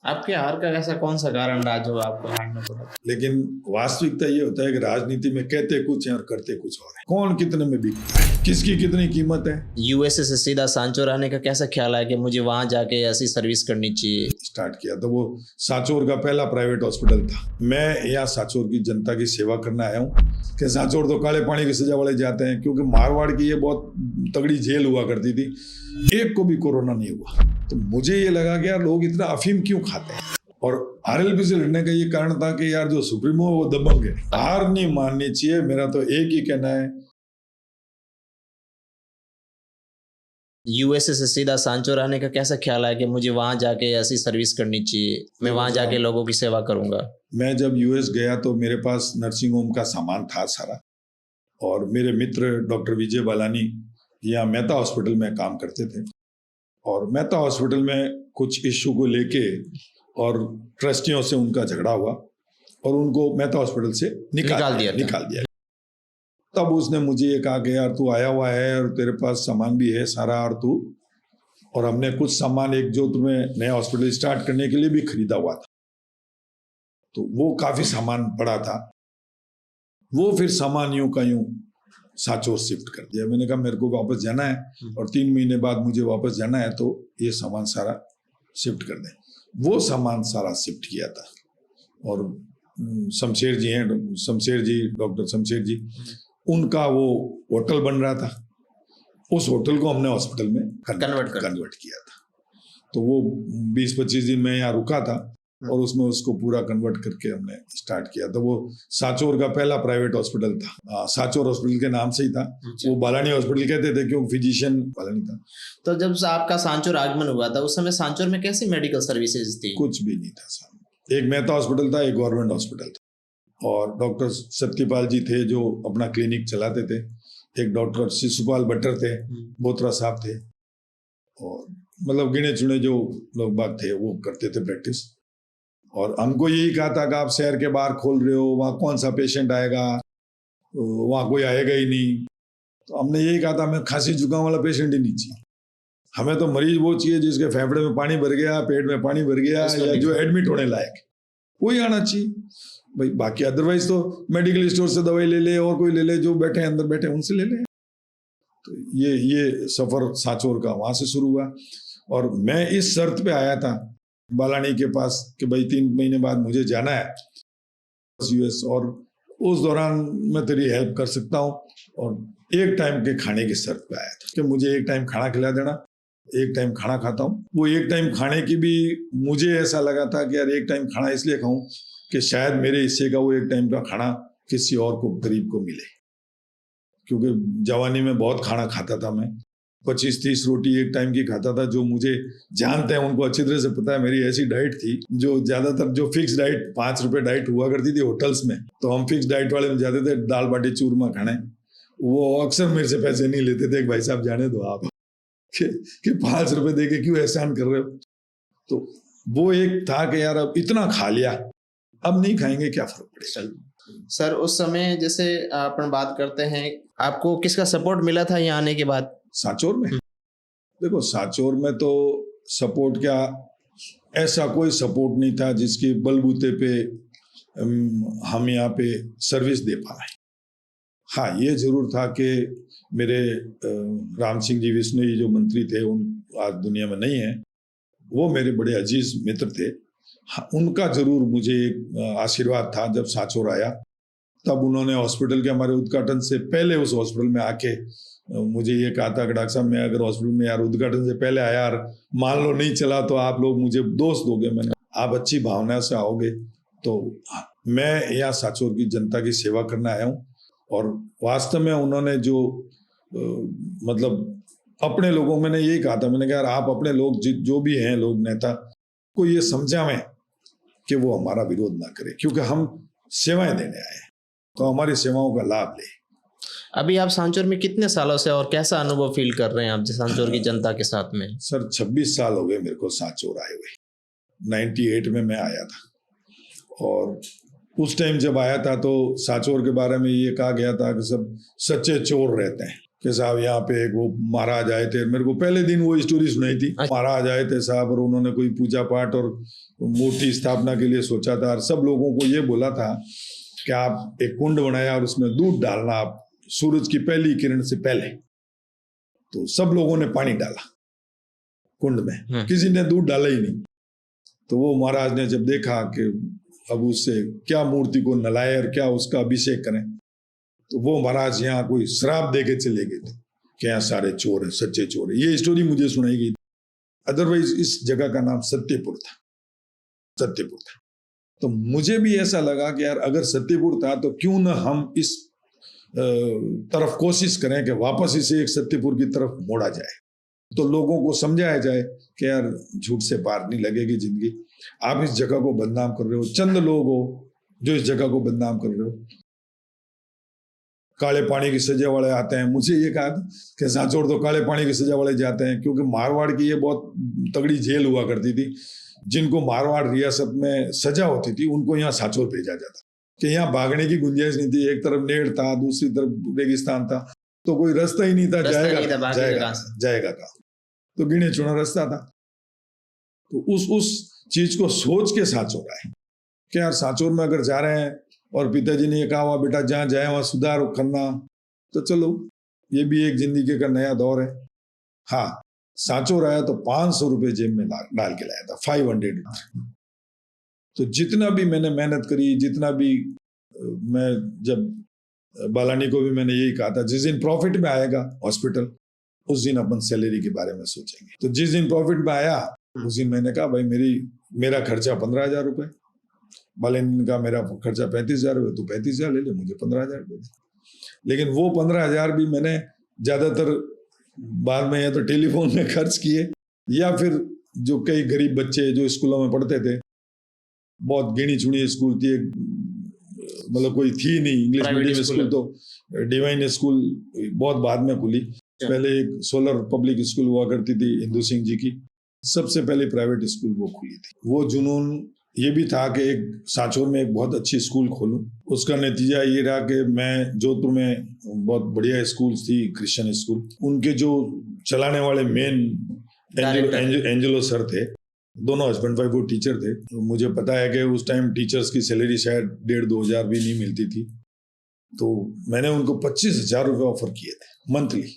आपके हार का ऐसा कौन सा कारण रहा जो आपको हारना पड़ा? लेकिन वास्तविकता ये होता है कि राजनीति में कहते कुछ है और करते कुछ और है। कौन कितने में बिकता है, किसकी कितनी कीमत है। यूएसए से सीधा सांचौर आने का कैसा ख्याल है कि मुझे वहां जाके ऐसी सर्विस करनी चाहिए? स्टार्ट किया तो वो सांचौर का पहला प्राइवेट हॉस्पिटल था। मैं यहाँ सांचौर की जनता की सेवा करने आया हूँ कि सांचौर तो काले पानी की सजा वाले जाते हैं, क्योंकि मारवाड़ की ये बहुत तगड़ी जेल हुआ करती थी, एक को भी कोरोना नहीं हुआ। तो मुझे ये लगा कि यार लोग इतना अफीम क्यों खाते हैं, और आरएलपी से लड़ने का ये कारण था कि यार जो सुप्रीमो है वो दबंग है, हार नहीं माननी चाहिए। मेरा तो एक ही कहना है, यूएसए से सीधा सांचौर आने का कैसा ख्याल है कि मुझे वहां जाके ऐसी सर्विस करनी चाहिए, मैं वहां जाके लोगों की सेवा करूंगा? मैं जब यूएस गया तो मेरे पास नर्सिंग होम का सामान था सारा, और मेरे मित्र डॉक्टर विजय बालानी यहाँ मेहता हॉस्पिटल में काम करते थे, और मेहता हॉस्पिटल में कुछ इश्यू को लेके और ट्रस्टियों से उनका झगड़ा हुआ और उनको मेहता हॉस्पिटल से निकाल दिया। तब उसने मुझे ये कहा कि यार तू आया हुआ है और तेरे पास सामान भी है सारा, और हमने कुछ सामान एक जो तुम्हें नया हॉस्पिटल स्टार्ट करने के लिए भी खरीदा हुआ था, तो वो काफी सामान पड़ा था, वो फिर सामान यूं का यूं सांचौर शिफ्ट कर दिया। मैंने कहा मेरे को वापस जाना है और 3 महीने बाद मुझे वापस जाना है, तो ये सामान सारा शिफ्ट कर दें। वो सामान सारा शिफ्ट किया था, और शमशेर जी हैं, डॉक्टर शमशेर जी, उनका वो होटल बन रहा था, उस होटल को हमने हॉस्पिटल में कन्वर्ट किया था। तो वो 20-25 दिन में यहाँ रुका था और उसमें उसको पूरा कन्वर्ट करके हमने स्टार्ट किया। तो वो सांचौर का पहला प्राइवेट हॉस्पिटल था, सांचौर हॉस्पिटल के नाम से ही था। वो बालानी हॉस्पिटल कहते थे क्योंकि फिजिशियन बालानी था। तो जब आपका सांचौर आगमन हुआ था उस समय सांचौर में कैसी मेडिकल सर्विसेज थी? कुछ भी नहीं था साहब। एक मेहता हॉस्पिटल था, एक गवर्नमेंट हॉस्पिटल था, और डॉक्टर सत्यपाल जी थे जो अपना क्लिनिक चलाते थे, एक डॉक्टर शिशुपाल भट्टर थे, बोत्रा साहब थे, और मतलब गिने चुने जो लोग बाग थे वो करते थे प्रैक्टिस। और हमको यही कहा था कि आप शहर के बाहर खोल रहे हो, वहाँ कौन सा पेशेंट आएगा, वहाँ कोई आएगा ही नहीं। तो हमने यही कहा था हमें खांसी जुकाम वाला पेशेंट ही नहीं चाहिए, हमें तो मरीज वो चाहिए जिसके फेफड़े में पानी भर गया, पेट में पानी भर गया, या जो एडमिट होने लायक, वही आना चाहिए भाई। बाकी अदरवाइज तो मेडिकल स्टोर से दवाई ले ले, और कोई ले ले, जो बैठे अंदर बैठे उनसे ले ले। तो ये सफर सांचौर का वहां से शुरू हुआ, और मैं इस शर्त पे आया था बालानी के पास कि भाई 3 महीने बाद मुझे जाना है यूएस, और उस दौरान मैं तेरी हेल्प कर सकता हूँ, और एक टाइम के खाने की शर्त पे आया था कि मुझे एक टाइम खाना खिला देना। एक टाइम खाना खाता हूँ, वो एक टाइम खाने की भी मुझे ऐसा लगा था कि यार एक टाइम खाना इसलिए खाऊं कि शायद मेरे हिस्से का वो एक टाइम का खाना किसी और को, गरीब को मिले, क्योंकि जवानी में बहुत खाना खाता था मैं, 25-30 रोटी एक टाइम की खाता था। जो मुझे जानते हैं उनको अच्छी तरह से पता है, मेरी ऐसी डाइट थी जो ज्यादातर जो फिक्स डाइट 5 रुपए डाइट हुआ करती थी होटल्स में, तो हम फिक्स डाइट वाले में जाते थे दाल बाटी चूरमा खाने। वो अक्सर मेरे से पैसे नहीं लेते थे, भाई साहब जाने दो आप कि 5 रुपए दे के क्यों एहसान कर रहे हो। तो वो एक था कि यार अब इतना खा लिया, अब नहीं खाएंगे, क्या फर्क पड़ेगा। सर उस समय जैसे अपन बात करते हैं, आपको किसका सपोर्ट मिला था यहाँ आने के बाद सांचौर में? देखो सांचौर में तो सपोर्ट क्या, ऐसा कोई सपोर्ट नहीं था जिसके बलबूते पे हम यहाँ पे सर्विस दे पाए। हाँ ये जरूर था कि मेरे राम सिंह जी विश्नोई जो मंत्री थे, उन आज दुनिया में नहीं है, वो मेरे बड़े अजीज मित्र थे। हाँ, उनका जरूर मुझे एक आशीर्वाद था। जब सांचौर आया तब उन्होंने हॉस्पिटल के हमारे उद्घाटन से पहले उस हॉस्पिटल में आके मुझे ये कहा था कि डॉक्टर साहब मैं अगर हॉस्पिटल में यार उद्घाटन से पहले आया, यार मान लो नहीं चला तो आप लोग मुझे दोस्त दोगे। मैंने, आप अच्छी भावना से आओगे तो मैं यहाँ सांचौर की जनता की सेवा करने आया हूँ। और वास्तव में उन्होंने जो मतलब अपने लोगों, मैंने यही कहा था, मैंने कहा यार आप अपने लोग जो भी हैं लोग नेता को ये समझावें कि वो हमारा विरोध ना करे, क्योंकि हम सेवाएं देने आए हैं, तो हमारी सेवाओं का लाभ ले। अभी आप सांचौर में कितने सालों से और कैसा अनुभव फील कर रहे हैं आप सांचौर की जनता के साथ में? सर 26 साल हो गए मेरे को सांचौर आए हुए। 98 में मैं आया था, और उस टाइम जब आया था तो सांचौर के बारे में ये कहा गया था कि सब सच्चे चोर रहते हैं। कि साहब यहाँ पे एक वो महाराज आए थे, मेरे को पहले दिन वो स्टोरी सुनाई थी। महाराज आए थे साहब और उन्होंने कोई पूजा पाठ और मूर्ति स्थापना के लिए सोचा था और सब लोगों को ये बोला था कि आप एक कुंड बनाया और उसमें दूध डालना आप सूरज की पहली किरण से पहले। तो सब लोगों ने पानी डाला कुंड में, किसी ने दूध डाला ही नहीं। तो वो महाराज ने जब देखा कि अब उससे क्या मूर्ति को नलाए और क्या उसका अभिषेक करें, तो वो महाराज यहाँ कोई श्राप दे के चले गए थे कि यहाँ सारे चोर हैं, सच्चे चोर हैं। ये स्टोरी मुझे सुनाई गई। अदरवाइज इस जगह का नाम सत्यपुर था, सत्यपुर था। तो मुझे भी ऐसा लगा कि यार अगर सत्यपुर था तो क्यों ना हम इस तरफ कोशिश करें कि वापस इसे एक सत्यपुर की तरफ मोड़ा जाए, तो लोगों को समझाया जाए कि यार झूठ से पार नहीं लगेगी जिंदगी। आप इस जगह को बदनाम कर रहे हो, चंद लोग हो जो इस जगह को बदनाम कर रहे हो। काले पानी की सजा वाले आते हैं, मुझे ये कहा कि सांचौर तो काले पानी की सजा वाले जाते हैं, क्योंकि मारवाड़ की ये बहुत तगड़ी जेल हुआ करती थी। जिनको मारवाड़ रियासत में सजा होती थी उनको यहाँ सांचौर भेजा जाता कि यहाँ भागने की गुंजाइश नहीं थी। एक तरफ नेड़ था, दूसरी तरफ रेगिस्तान था, तो कोई रास्ता ही नहीं था, जाएगा था तो गिने चुना रास्ता था। तो उस चीज को सोच के सांचौर आए कि यार सांचौर में अगर जा रहे हैं और पिताजी ने ये कहा हुआ बेटा जहाँ जाए वहां सुधार करना, तो चलो ये भी एक जिंदगी का नया दौर है। हाँ, सांचौर आया तो 500 रुपये जेब में डाल के लाया था, 500। तो जितना भी मैंने मेहनत करी, जितना भी मैं, जब बालानी को भी मैंने यही कहा था, जिस दिन प्रॉफिट में आएगा हॉस्पिटल उस दिन अपन सैलरी के बारे में सोचेंगे। तो जिस दिन प्रॉफिट में आया उस दिन मैंने कहा भाई मेरा खर्चा 15,000 रुपये, बालानी का मेरा खर्चा 35,000 रुपये, तो 35,000 ले ले, मुझे 15,000 रुपये। लेकिन वो 15,000 भी मैंने ज्यादातर बाद में या तो टेलीफोन में खर्च किए, या फिर जो कई गरीब बच्चे जो स्कूलों में पढ़ते थे, बहुत गिनी चुनी स्कूल थी, मतलब कोई थी नहीं इंग्लिश मीडियम स्कूल, तो डिवाइन स्कूल बहुत बाद में खुली। पहले एक सोलर पब्लिक स्कूल हुआ करती थी हिंदू सिंह जी की, सबसे पहले प्राइवेट स्कूल वो खुली थी। वो जुनून ये भी था कि एक सांचौर में एक बहुत अच्छी स्कूल खोलूं। उसका नतीजा ये रहा कि मैं जोधपुर में बहुत बढ़िया स्कूल थी, क्रिश्चियन स्कूल, उनके जो चलाने वाले मेन एंजेलो सर थे, दोनों हस्बैंड वाइफ वो टीचर थे। तो मुझे पता है कि उस टाइम टीचर्स की सैलरी शायद 1,500-2 हज़ार भी नहीं मिलती थी। तो मैंने उनको 25,000 रुपये ऑफर किए थे मंथली।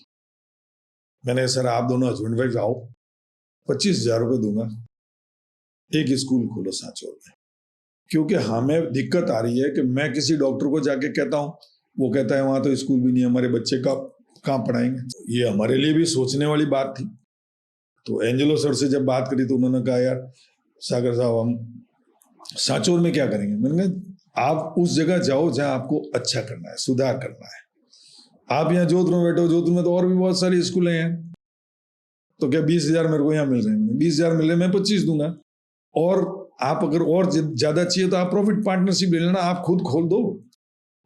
मैंने सर आप दोनों हस्बैंड वाइफ आओ, 25,000 रुपये दूंगा, एक स्कूल खोलो सांचौर में। क्योंकि हमें दिक्कत आ रही है कि मैं किसी डॉक्टर को जाके कहता हूँ, वो कहता है वहां तो स्कूल भी नहीं, हमारे बच्चे कहाँ पढ़ाएंगे। ये हमारे लिए भी सोचने वाली बात थी। तो एंजेलो सर से जब बात करी तो उन्होंने कहा यार सागर साहब हम सांचौर में क्या करेंगे। मैंने कहा आप उस जगह जाओ जहां आपको अच्छा करना है, सुधार करना है। आप यहाँ जोधपुर में बैठे हो, जोधपुर में तो और भी बहुत सारी स्कूलें हैं, तो क्या 20,000 मेरे को यहाँ मिल रहे हैं, 20,000 मिल रहे, मैं 25 दूंगा। और आप अगर और ज्यादा चाहिए तो आप प्रॉफिट पार्टनरशिप ले लेना, आप खुद खोल दो।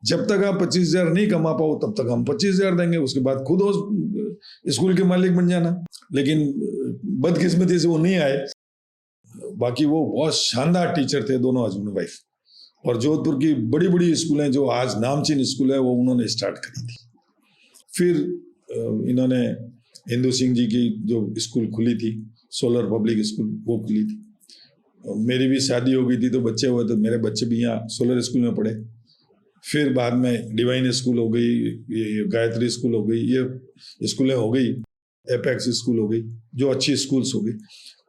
जब तक आप 25,000 नहीं कमा पाओ तब तक हम 25,000 देंगे, उसके बाद खुद स्कूल के मालिक बन जाना। लेकिन बदकिस्मती से वो नहीं आए। बाकी वो बहुत शानदार टीचर थे दोनों हस्बैंड वाइफ, और जोधपुर की बड़ी बड़ी स्कूलें जो आज नामचीन स्कूल है वो उन्होंने स्टार्ट करी थी। फिर इन्होंने हिंदू सिंह जी की जो स्कूल खुली थी, सोलर पब्लिक स्कूल, वो खुली थी। मेरी भी शादी हो गई थी तो बच्चे हुए, तो मेरे बच्चे भी यहाँ सोलर स्कूल में पढ़े। फिर बाद में डिवाइन स्कूल हो गई, ये गायत्री स्कूल हो गई, ये स्कूलें हो गई, एपेक्स स्कूल हो गई, जो अच्छी स्कूल्स हो गई।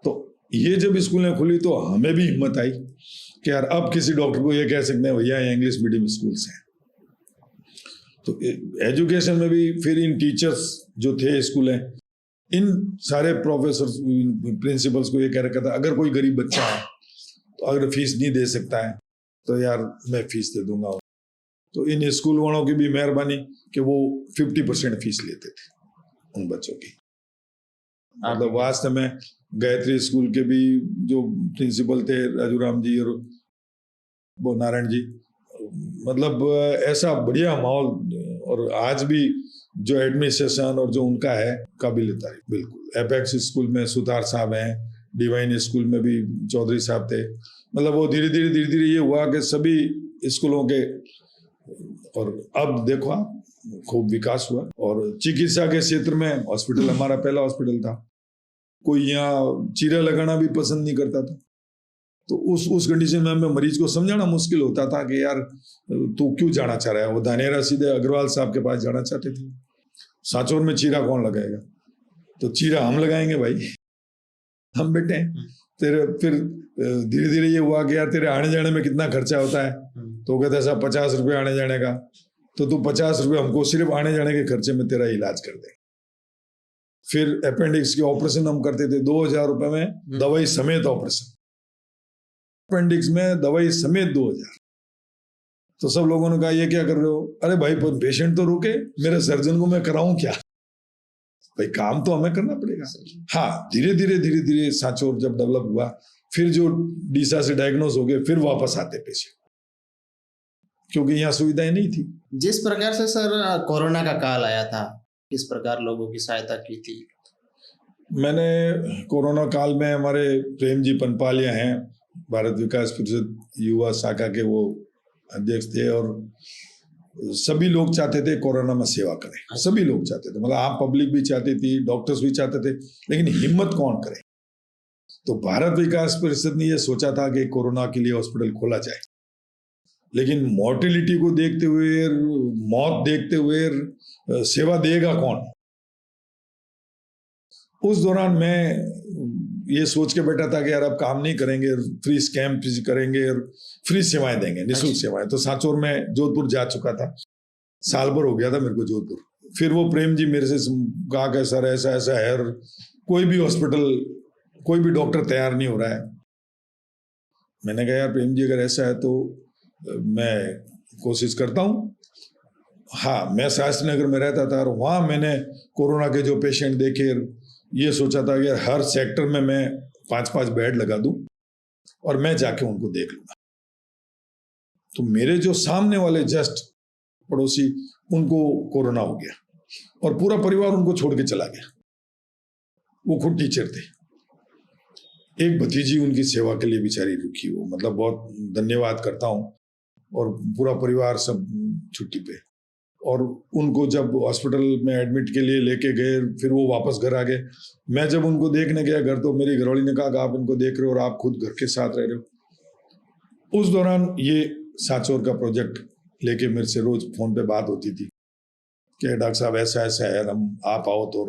तो ये जब स्कूलें खुली तो हमें भी हिम्मत आई कि यार अब किसी डॉक्टर को ये कह सकते हैं भैया इंग्लिश मीडियम स्कूल्स हैं। तो एजुकेशन में भी फिर इन टीचर्स जो थे स्कूलें, इन सारे प्रोफेसर प्रिंसिपल्स को ये कह रखा था अगर कोई गरीब बच्चा है तो अगर फीस नहीं दे सकता है तो यार मैं फीस दे दूंगा। तो इन स्कूल वालों की भी मेहरबानी कि वो 50% फीस लेते थे उन बच्चों की। मतलब वास्तव में गायत्री स्कूल के भी जो प्रिंसिपल थे राजूराम जी और वो नारायण जी, मतलब ऐसा बढ़िया माहौल। और आज भी जो एडमिनिस्ट्रेशन और जो उनका है काबिल तारीफ बिल्कुल। एपेक्स स्कूल में सुतार साहब हैं, डिवाइन स्कूल में भी चौधरी साहब थे। मतलब वो धीरे धीरे ये हुआ कि सभी स्कूलों के और अब देखो आप, खूब विकास हुआ। और चिकित्सा के क्षेत्र में हॉस्पिटल हमारा पहला हॉस्पिटल था। कोई यहाँ चीरा लगाना भी पसंद नहीं करता था। तो उस कंडीशन में हमें मरीज को समझाना मुश्किल होता था कि यार तू क्यों जाना चाह रहा है। वो धानेरा सीधे अग्रवाल साहब के पास जाना चाहते थे। सांचौर में चीरा कौन लगाएगा, तो चीरा हम लगाएंगे भाई, हम बेटे हैं। तेरे फिर धीरे धीरे ये हुआ कि यार तेरे आने जाने में कितना खर्चा होता है, तो कहते ऐसा 50 रुपये आने जाने का, तो तू 50 रुपये हमको सिर्फ आने जाने के खर्चे में तेरा इलाज कर दे। फिर अपेंडिक्स के ऑपरेशन हम करते थे 2000 रुपये में, दवाई समेत ऑपरेशन। अपेंडिक्स में दवाई समेत 2000। तो सब लोगों ने कहा ये क्या कर रहे हो। अरे भाई पेशेंट तो रुके, मेरे सर्जन को मैं कराऊं क्या भाई, काम तो हमें करना पड़ेगा। हाँ, धीरे धीरे सांचौर जब डेवलप हुआ, फिर जो डीसा से डायग्नोस हो गए, फिर वापस आते पेशेंट, क्योंकि यहाँ सुविधाएं नहीं थी। जिस प्रकार से सर कोरोना का काल आया था, किस प्रकार लोगों की सहायता की थी? मैंने कोरोना काल में, हमारे प्रेम जी पनपालिया हैं, भारत विकास परिषद युवा शाखा के वो अध्यक्ष थे, और सभी लोग चाहते थे कोरोना में सेवा करें। सभी लोग चाहते थे, मतलब आम पब्लिक भी चाहती थी, डॉक्टर्स भी चाहते थे, लेकिन हिम्मत कौन करे। तो भारत विकास परिषद ने यह सोचा था कि कोरोना के लिए हॉस्पिटल खोला जाए, लेकिन मोर्टेलिटी को देखते हुए, मौत देखते हुए सेवा देगा कौन। उस दौरान मैं ये सोच के बैठा था कि यार अब काम नहीं करेंगे, फ्री कैंप करेंगे और फ्री सेवाएं देंगे, निःशुल्क सेवाएं। तो सांचौर में जोधपुर जा चुका था, साल भर हो गया था मेरे को जोधपुर। फिर वो प्रेम जी मेरे से कहा कि सर ऐसा ऐसा है, और कोई भी हॉस्पिटल, कोई भी डॉक्टर तैयार नहीं हो रहा है। मैंने कहा यार प्रेम जी अगर ऐसा है तो मैं कोशिश करता हूँ। हाँ, मैं शास्त्री नगर में रहता था, और वहाँ मैंने कोरोना के जो पेशेंट देखे, ये सोचा था कि हर सेक्टर में मैं 5-5 बेड लगा दूं और मैं जाके उनको देख लूंगा। तो मेरे जो सामने वाले जस्ट पड़ोसी, उनको कोरोना हो गया और पूरा परिवार उनको छोड़ के चला गया। वो खुद टीचर थे। एक भतीजी उनकी सेवा के लिए बेचारी रुकी, वो मतलब बहुत धन्यवाद करता हूँ। और पूरा परिवार सब छुट्टी पे, और उनको जब हॉस्पिटल में एडमिट के लिए लेके गए, फिर वो वापस घर आ गए। मैं जब उनको देखने गया घर, तो मेरी घरवाली ने कहा कि आप इनको देख रहे हो और आप खुद घर के साथ रह रहे हो। उस दौरान ये सांचौर का प्रोजेक्ट लेके मेरे से रोज फोन पे बात होती थी कि डॉक्टर साहब ऐसा ऐसा है, हम आप आओ। तो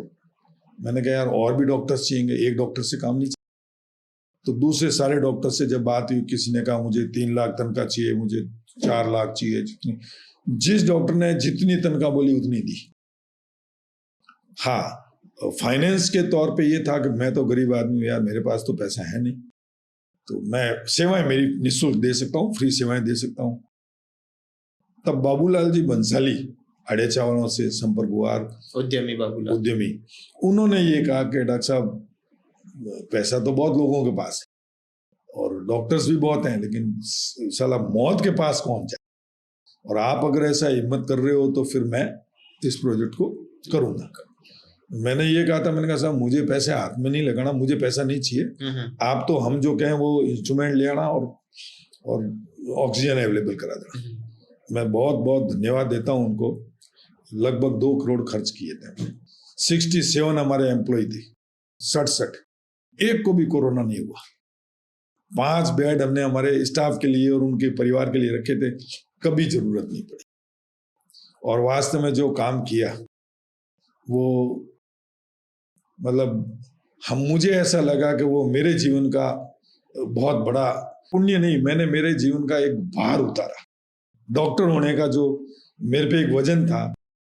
मैंने कहा यार और भी डॉक्टर्स चाहिए, एक डॉक्टर से काम नहीं चाहिए। तो दूसरे सारे डॉक्टर से जब बात हुई, किसी ने कहा मुझे 3 लाख तनख्वाह चाहिए, मुझे 4 लाख चाहिए, जिस डॉक्टर ने जितनी तनख्वाह बोली उतनी दी। हाँ, फाइनेंस के तौर पे ये था कि मैं तो गरीब आदमी हूं यार, मेरे पास तो पैसा है नहीं, तो मैं सेवाएं मेरी निःशुल्क दे सकता हूँ, फ्री सेवाएं दे सकता हूँ। तब बाबूलाल जी बंसाली अड़े चावलों से संपर्क हुआ, उद्यमी बाबूलाल, उद्यमी। उन्होंने ये कहा कि डॉक्टर साहब पैसा तो बहुत लोगों के पास है और डॉक्टर्स भी बहुत हैं, लेकिन साला मौत के पास कौन जाए, और आप अगर ऐसा हिम्मत कर रहे हो तो फिर मैं इस प्रोजेक्ट को करूंगा। मैंने ये कहा था, मैंने कहा साहब मुझे पैसे हाथ में नहीं लगाना, मुझे पैसा नहीं चाहिए, आप तो हम जो कहें वो इंस्ट्रूमेंट ले आना और ऑक्सीजन अवेलेबल करा देना। मैं बहुत बहुत धन्यवाद देता हूं उनको। लगभग 2 करोड़ खर्च किए थे। 67 हमारे एम्प्लॉय थे, 67, एक को भी कोरोना नहीं हुआ। 5 बेड हमने हमारे स्टाफ के लिए और उनके परिवार के लिए रखे थे, कभी जरूरत नहीं पड़ी। और वास्तव में जो काम किया वो, मतलब मुझे ऐसा लगा कि वो मेरे जीवन का बहुत बड़ा पुण्य नहीं, मैंने मेरे जीवन का एक भार उतारा। डॉक्टर होने का जो मेरे पे एक वजन था,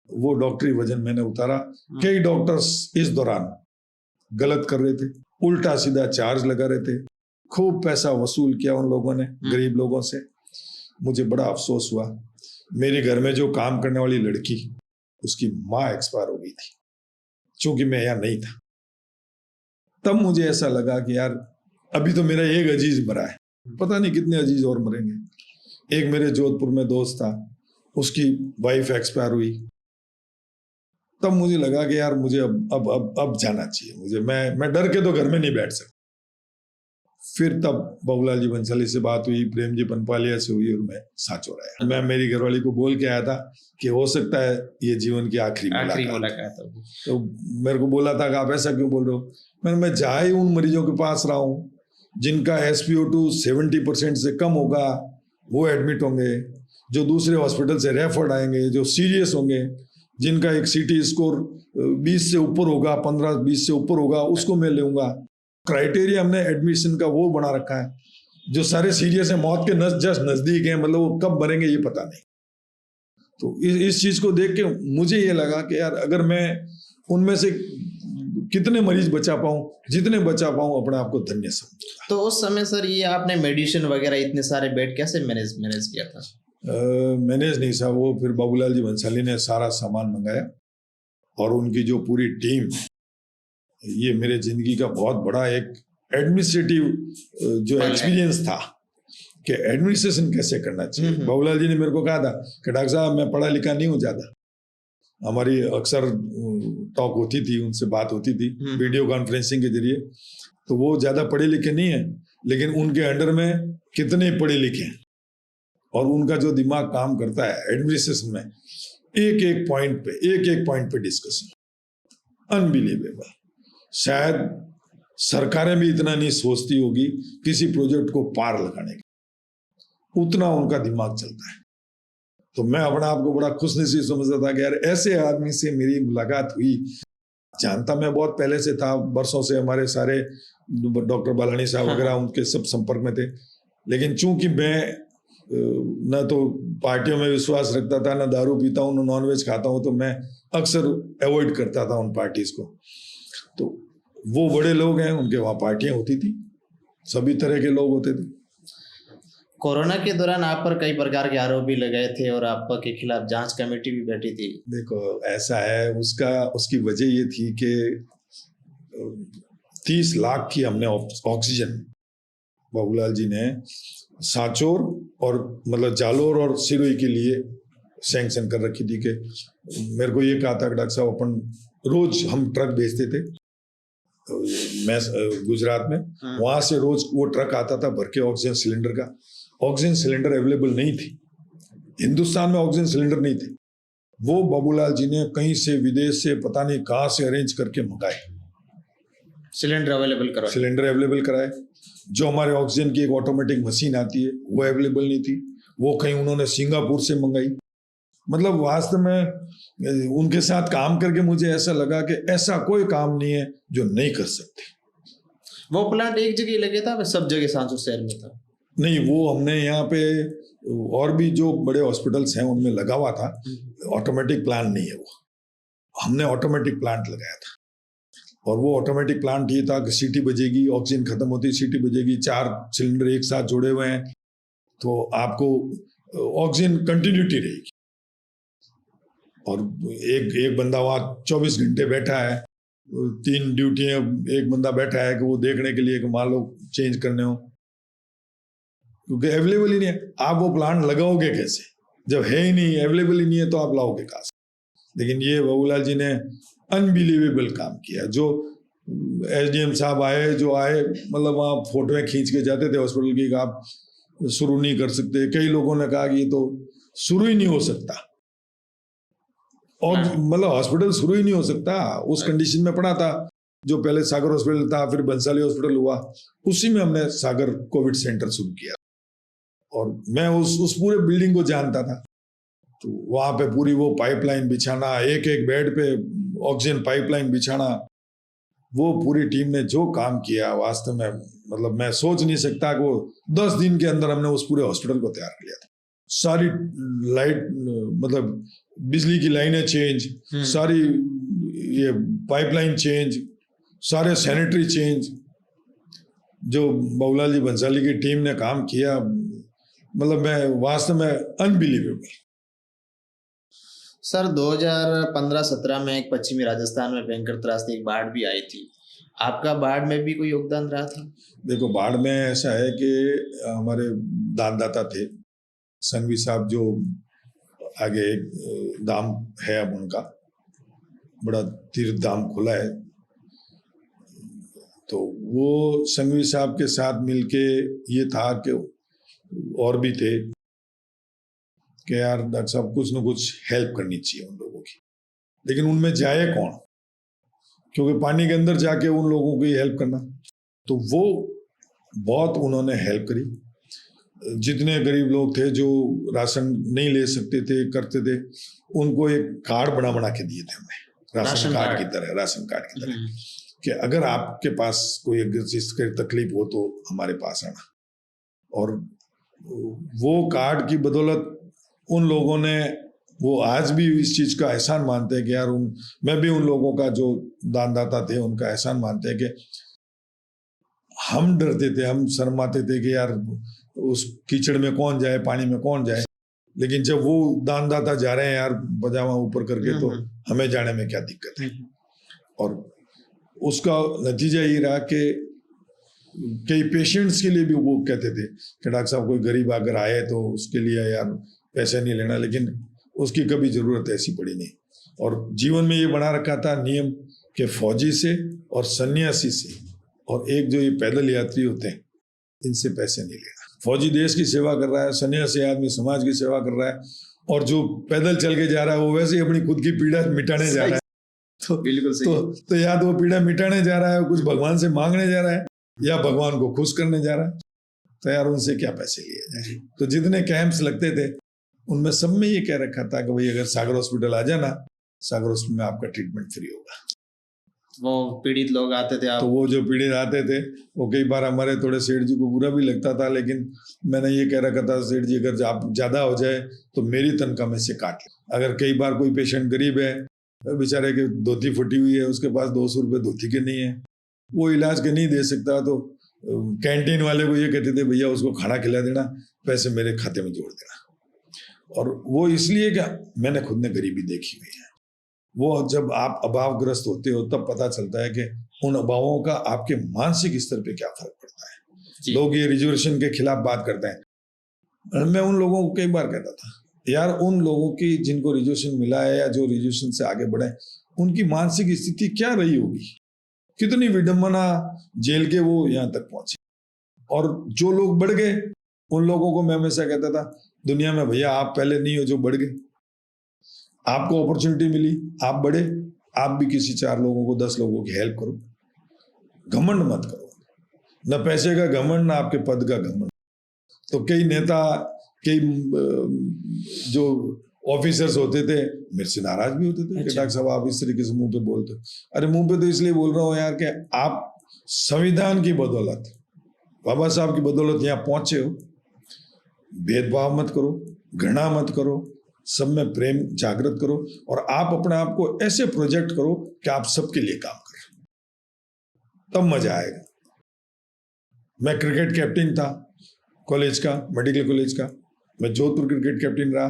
वो डॉक्टरी वजन मैंने उतारा। कई डॉक्टर्स इस दौरान गलत कर रहे थे, उल्टा सीधा चार्ज लगा रहे थे, खूब पैसा वसूल किया उन लोगों ने गरीब लोगों से। मुझे बड़ा अफसोस हुआ। मेरे घर में जो काम करने वाली लड़की, उसकी माँ एक्सपायर हो गई थी, क्योंकि मैं यहाँ नहीं था। तब मुझे ऐसा लगा कि यार अभी तो मेरा एक अजीज मरा है, पता नहीं कितने अजीज और मरेंगे। एक मेरे जोधपुर में दोस्त था, उसकी वाइफ एक्सपायर हुई। तब मुझे लगा कि यार मुझे अब जाना चाहिए मुझे। मैं डर के तो घर में नहीं बैठ सकता। फिर तब बाबूलाल जी बंसाली से बात हुई, प्रेम जी पनपालिया से हुई और मैं सांचौर आया। मैं मेरी घरवाली को बोल के आया था कि हो सकता है ये जीवन की आखिरी मुलाकात है। तो मेरे को बोला था कि आप ऐसा क्यों बोल रहे हो? मैं जा ही उन मरीजों के पास रहा हूँ जिनका SpO2 70% से कम होगा, वो एडमिट होंगे। जो दूसरे हॉस्पिटल से रेफर्ड आएंगे, जो सीरियस होंगे, जिनका एक CT स्कोर 20 से ऊपर होगा, 15-20 से ऊपर होगा, उसको मैं लूंगा। क्राइटेरिया हमने एडमिशन का वो बना रखा है। जो सारे सीरियस है, मौत के जस्ट नजदीक हैं, मतलब वो कब मरेंगे ये पता नहीं। तो इस चीज को देख के मुझे ये लगा कि यार अगर मैं उनमें से कितने मरीज बचा पाऊं, जितने बचा पाऊं, अपने आप को धन्य समझूंगा। तो उस समय सर ये आपने मेडिसिन वगैरह इतने सारे बेड कैसे मैनेज किया था? मैनेज नहीं साहब, वो फिर बाबूलाल जी बंसाली ने सारा सामान मंगाया और उनकी जो पूरी टीम, ये मेरे जिंदगी का बहुत बड़ा एक एडमिनिस्ट्रेटिव जो एक्सपीरियंस था कि एडमिनिस्ट्रेशन कैसे करना चाहिए। बाबूलाल जी ने मेरे को कहा था कि डॉक्टर साहब मैं पढ़ा लिखा नहीं हूँ ज्यादा, हमारी अक्सर टॉक होती थी, उनसे बात होती थी वीडियो कॉन्फ्रेंसिंग के जरिए, तो वो ज्यादा पढ़े लिखे नहीं है, लेकिन उनके अंडर में कितने पढ़े लिखे हैं और उनका जो दिमाग काम करता है एडमिनिस्ट्रेशन में, एक एक पॉइंट पे डिस्कशन अनबिलीवेबल। शायद सरकारें भी इतना नहीं सोचती होगी किसी प्रोजेक्ट को पार लगाने का, उतना उनका दिमाग चलता है। तो मैं अपने आप को बड़ा खुशनसीब समझता था कि यार ऐसे आदमी से मेरी मुलाकात हुई। जानता मैं बहुत पहले से था, बरसों से हमारे सारे डॉक्टर बालानी साहब वगैरह उनके सब संपर्क में थे, लेकिन चूंकि मैं न तो पार्टियों में विश्वास रखता था, न दारू पीता हूँ, न नॉनवेज खाता हूँ, तो मैं अक्सर अवॉइड करता था उन पार्टीज को। तो वो बड़े लोग हैं, उनके वहाँ पार्टियां होती थी, सभी तरह के लोग होते थे। कोरोना के दौरान आप पर कई प्रकार के आरोप भी लगाए थे और आपके खिलाफ जांच कमेटी भी बैठी थी। देखो ऐसा है, उसकी वजह ये थी कि 30 लाख की हमने ऑक्सीजन बाबूलाल जी ने सांचौर और मतलब जालोर और सिरोही के लिए सैंक्शन कर रखी थी। कि मेरे को ये कहा था कि डॉक्टर साहब अपन रोज हम ट्रक भेजते थे मैं गुजरात में, वहां से रोज वो ट्रक आता था भर के ऑक्सीजन सिलेंडर का। ऑक्सीजन सिलेंडर अवेलेबल नहीं थी हिंदुस्तान में, ऑक्सीजन सिलेंडर नहीं थे। वो बाबूलाल जी ने कहीं से विदेश से पता नहीं कहां से अरेंज करके मंगाए, सिलेंडर अवेलेबल कराए। जो हमारे ऑक्सीजन की एक ऑटोमेटिक मशीन आती है वो अवेलेबल नहीं थी, वो कहीं उन्होंने सिंगापुर से मंगाई। मतलब वास्तव में उनके साथ काम करके मुझे ऐसा लगा कि ऐसा कोई काम नहीं है जो नहीं कर सकते। वो प्लांट एक जगह लगे था, सब जगह सांचौर शहर में था? नहीं, वो हमने यहाँ पे और भी जो बड़े हॉस्पिटल्स हैं उनमें लगा हुआ था। ऑटोमेटिक प्लांट नहीं है, वो हमने ऑटोमेटिक प्लांट लगाया था। और वो ऑटोमेटिक प्लांट ये था कि सीटी बजेगी, ऑक्सीजन खत्म होती, सीटी बजेगी, 4 सिलेंडर एक साथ जोड़े हुए हैं, तो आपको ऑक्सीजन कंटिन्यूटी रहेगी। और एक बंदा वहाँ 24 घंटे बैठा है, 3 ड्यूटियां, एक बंदा बैठा है कि वो देखने के लिए कि मान लो चेंज करने हो, क्योंकि अवेलेबल ही नहीं है। आप वो प्लांट लगाओगे कैसे जब है ही नहीं, अवेलेबल ही नहीं है, तो आप लाओगे कहाँ से? लेकिन ये बाबूलाल जी ने अनबिलीवेबल काम किया। जो SDM साहब आए, जो आए, मतलब वहाँ फोटोएं खींच के जाते थे हॉस्पिटल की, आप शुरू नहीं कर सकते। कई लोगों ने कहा कि ये तो शुरू ही नहीं हो सकता, और मतलब हॉस्पिटल शुरू ही नहीं हो सकता। उस कंडीशन में पड़ा था। जो पहले सागर हॉस्पिटल था, फिर बंसाली हॉस्पिटल हुआ, उसी में हमने सागर कोविड सेंटर शुरू किया। और मैं उस पूरे बिल्डिंग को जानता था। तो वहां पे पूरी वो पाइपलाइन बिछाना, एक एक बेड पे ऑक्सीजन पाइपलाइन बिछाना, वो पूरी टीम ने जो काम किया, वास्तव में मतलब मैं सोच नहीं सकता कि वो 10 दिन के अंदर हमने उस पूरे हॉस्पिटल को तैयार किया था। सारी लाइट, मतलब बिजली की लाइनें चेंज, सारी ये पाइपलाइन चेंज, सारे सैनिटरी चेंज, जो बाबूलाल जी बंसाली की टीम ने काम किया, मतलब मैं वास्तव में अनबिलीवेबल। सर 2015-17 में एक पश्चिमी राजस्थान में भयंकर त्रासदी एक बाढ़ भी आई थी, आपका बाढ़ में भी कोई योगदान रहा था? देखो, बाढ़ में ऐसा है कि हमारे दानदाता थे संघवी साहब, जो आगे एक धाम है, अब उनका बड़ा तीर्थ धाम खुला है, तो वो संघवी साहब के साथ मिलके ये था कि और भी थे कि यार डॉक्टर साहब कुछ ना कुछ हेल्प करनी चाहिए उन लोगों की, लेकिन उनमें जाए कौन, क्योंकि पानी के अंदर जाके उन लोगों की हेल्प करना। तो वो बहुत उन्होंने हेल्प करी। जितने गरीब लोग थे जो राशन नहीं ले सकते थे करते थे, उनको एक कार्ड बना बना के दिए थे हमने, राशन कार्ड की तरह, राशन कार्ड की तरह, कि अगर आपके पास कोई अगर चीज की तकलीफ हो तो हमारे पास आना। और वो कार्ड की बदौलत उन लोगों ने, वो आज भी इस चीज का एहसान मानते हैं कि यार मैं भी उन लोगों का जो दानदाता थे उनका एहसान मानते हैं कि हम डरते थे, हम शर्माते थे कि यार उस कीचड़ में कौन जाए, पानी में कौन जाए, लेकिन जब वो दानदाता जा रहे हैं यार पजामा ऊपर करके, तो हमें जाने में क्या दिक्कत है। और उसका नतीजा ये रहा कि कई पेशेंट्स के लिए भी वो कहते थे कि डॉक्टर साहब कोई गरीब अगर आए तो उसके लिए यार पैसे नहीं लेना, लेकिन उसकी कभी जरूरत ऐसी पड़ी नहीं। और जीवन में ये बना रखा था नियम कि फौजी से और सन्यासी से और एक जो ये पैदल यात्री होते हैं इनसे पैसे नहीं लेना। फौजी देश की सेवा कर रहा है, सन्यासी आदमी समाज की सेवा कर रहा है, और जो पैदल चल के जा रहा है वो वैसे ही अपनी खुद की पीड़ा मिटाने जा रहा है। तो बिल्कुल सही। तो या तो वो पीड़ा मिटाने जा रहा है, कुछ भगवान से मांगने जा रहा है, या भगवान को खुश करने जा रहा है। तो यार उनसे क्या पैसे लिए जाए। तो जितने कैंप्स लगते थे उनमें सब में ये कह रखा था कि भाई अगर सागर हॉस्पिटल आ जाना, सागर हॉस्पिटल में आपका ट्रीटमेंट फ्री होगा। वो पीड़ित लोग आते थे तो वो जो पीड़ित आते थे वो कई बार हमारे थोड़े सेठ जी को बुरा भी लगता था, लेकिन मैंने ये कह रखा था सेठ जी अगर ज्यादा हो जाए तो मेरी तनख्वाह में से काट ले। अगर कई बार कोई पेशेंट गरीब है, बेचारे की धोती फटी हुई है, उसके पास 200 रुपये धोती के नहीं है, वो इलाज के नहीं दे सकता, तो कैंटीन वाले को ये कहते थे भैया उसको खाना खिला देना, पैसे मेरे खाते में जोड़ देना। और वो इसलिए क्या, मैंने खुद ने गरीबी देखी हुई है। वो जब आप अभावग्रस्त होते हो तब पता चलता है कि उन अभावों का आपके मानसिक स्तर पे क्या फर्क पड़ता है। लोग ये रिजर्वेशन के खिलाफ बात करते हैं, मैं उन लोगों को कई बार कहता था यार उन लोगों की जिनको रिजर्वेशन मिला है या जो रिजर्वेशन से आगे बढ़े, उनकी मानसिक स्थिति क्या रही होगी, कितनी विडंबना जेल के वो यहाँ तक पहुंचे। और जो लोग बढ़ गए उन लोगों को मैं हमेशा कहता था दुनिया में भैया आप पहले नहीं हो जो बढ़ गए, आपको अपॉर्चुनिटी मिली, आप बढ़े, आप भी किसी 4 लोगों को 10 लोगों की हेल्प करो। घमंड मत करो, न पैसे का घमंड न आपके पद का घमंड। तो कई नेता, कई जो ऑफिसर्स होते थे मेरे से नाराज भी होते थे कि डॉक्टर साहब आप इस तरीके से मुंह पे बोलते। अरे मुंह पे तो इसलिए बोल रहा हूँ यार कि आप संविधान की बदौलत, बाबा साहब की बदौलत यहाँ पहुंचे हो। भेदभाव मत करो, घृणा मत करो, सब में प्रेम जागृत करो, और आप अपने आप को ऐसे प्रोजेक्ट करो कि आप सबके लिए काम करें, तब मजा आएगा। मैं क्रिकेट कैप्टन था कॉलेज का, मेडिकल कॉलेज का, मैं जोधपुर क्रिकेट कैप्टन रहा,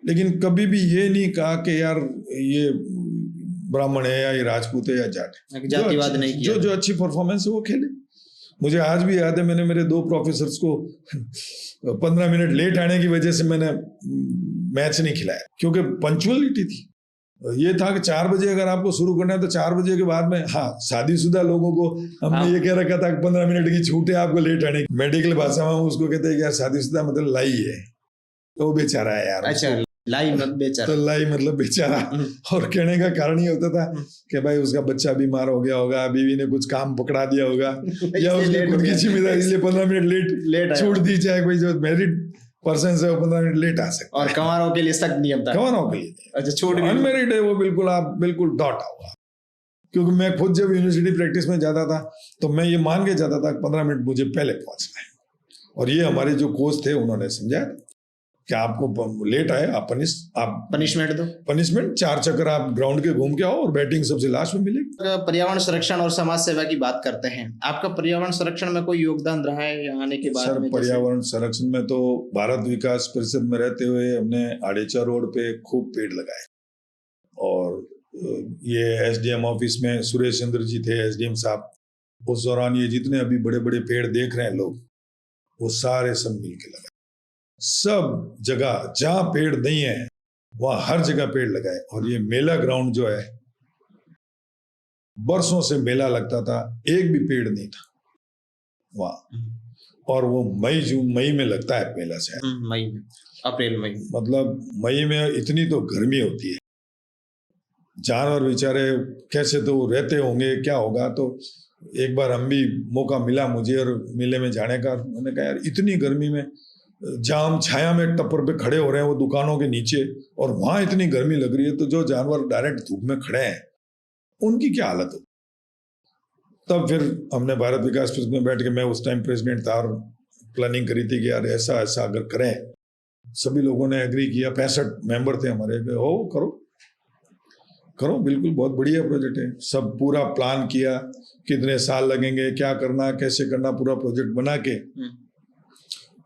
लेकिन कभी भी ये नहीं कहा कि यार ये ब्राह्मण है या ये राजपूत है या जाट है, जातिवाद नहीं किया। जो अच्छी परफॉर्मेंस है वो खेले। मुझे आज भी याद है मैंने मेरे 2 प्रोफेसर्स को 15 मिनट लेट आने की वजह से मैंने मैच नहीं खिलाया, क्योंकि पंक्चुअलिटी थी। ये था कि 4 बजे अगर आपको शुरू करना है तो 4 बजे के बाद में, हाँ शादीशुदा लोगों को हमने ये कह रखा था कि 15 मिनट की छूट है आपको लेट आने की। मेडिकल भाषा में उसको कहते हैं कि यार शादीशुदा मतलब लाई है, तो वो बेचारा है यार। अच्छा, लाई मतलब बेचारा, तो लाई मतलब बेचारा। और कहने का कारण ये होता था कि भाई उसका बच्चा बीमार हो गया होगा, बीवी ने कुछ काम पकड़ा दिया होगा, या उसकी खुद की जिम्मेदारी, इसलिए 15 मिनट लेट छूट दी जाए। कोई जो मैरिड पर्सन है वो 15 मिनट लेट आ सकता है। और कंवारों के लिए सख्त नियम था। कंवारों के लिए अच्छा, छूट अनमैरिड है वो बिल्कुल, आप बिल्कुल डॉट आओगे। क्योंकि मैं खुद जब यूनिवर्सिटी प्रैक्टिस में जाता था तो मैं ये मान के जाता था 15 मिनट मुझे पहले पहुंचना है, और ये हमारे जो कोच थे उन्होंने समझाया कि आपको लेट आए आप पनिशमेंट दो, पनिशमेंट 4 चक्कर आप ग्राउंड के घूम के आओ और बैटिंग सबसे लास्ट में मिलेगी। पर्यावरण संरक्षण और समाज सेवा की बात करते हैं, आपका पर्यावरण संरक्षण में कोई योगदान रहा है यहाँ आने के बाद? सर पर्यावरण संरक्षण में तो भारत विकास परिषद में रहते हुए हमने आड़ेचा रोड पे खूब पेड़ लगाए, और ये एसडीएम ऑफिस में सुरेश चंद्र जी थे एसडीएम साहब, उस दौरान ये जितने अभी बड़े बड़े पेड़ देख रहे हैं लोग, वो सारे सब मिलके लगाए। सब जगह जहां पेड़ नहीं है वहां हर जगह पेड़ लगाए। और ये मेला ग्राउंड जो है बरसों से मेला लगता था, एक भी पेड़ नहीं था वहाँ। और वो मई में लगता है मेला से, मई में, अप्रैल मई। मतलब मई में इतनी तो गर्मी होती है, जानवर बेचारे कैसे तो रहते होंगे, क्या होगा। तो एक बार हम भी मौका मिला मुझे और मेले में जाने का, मैंने कहा यार इतनी गर्मी में जाम छाया में टप्पर पे खड़े हो रहे हैं वो दुकानों के नीचे, और वहां इतनी गर्मी लग रही है, तो जो जानवर डायरेक्ट धूप में खड़े हैं उनकी क्या हालत हो। तब फिर हमने भारत विकास परिषद में बैठ के, मैं उस टाइम प्रेसिडेंट था, और प्लानिंग करी थी कि यार ऐसा ऐसा अगर करें। सभी लोगों ने एग्री किया, 65 मेंबर थे हमारे, हो करो करो, बिल्कुल बहुत बढ़िया प्रोजेक्ट है। सब पूरा प्लान किया, कितने साल लगेंगे, क्या करना, कैसे करना, पूरा प्रोजेक्ट बना के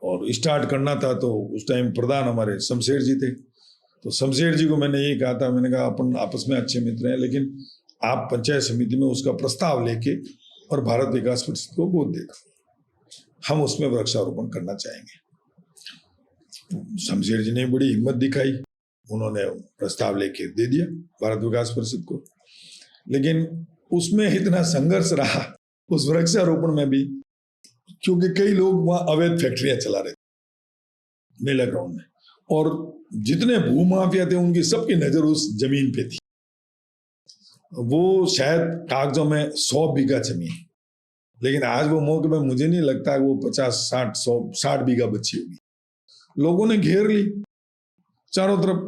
और स्टार्ट करना था। तो उस टाइम प्रधान हमारे शमशेर जी थे, तो शमशेर जी को मैंने यही कहा था, मैंने कहा अपन आपस में अच्छे मित्र हैं, लेकिन आप पंचायत समिति में उसका प्रस्ताव लेके और भारत विकास परिषद को गोद देगा, हम उसमें वृक्षारोपण करना चाहेंगे। शमशेर जी ने बड़ी हिम्मत दिखाई, उन्होंने प्रस्ताव लेके दे दिया भारत विकास परिषद को। लेकिन उसमें इतना संघर्ष रहा उस वृक्षारोपण में भी, क्योंकि कई लोग वहां अवैध फैक्ट्रियां चला रहे थे मेला ग्राउंड में, और जितने भूमाफिया थे उनकी सबकी नजर उस जमीन पे थी। वो शायद कागजों में 100 बीघा जमीन, लेकिन आज वो मौके में मुझे नहीं लगता वो 50, 60, 60 बीघा बची होगी। लोगों ने घेर ली चारों तरफ,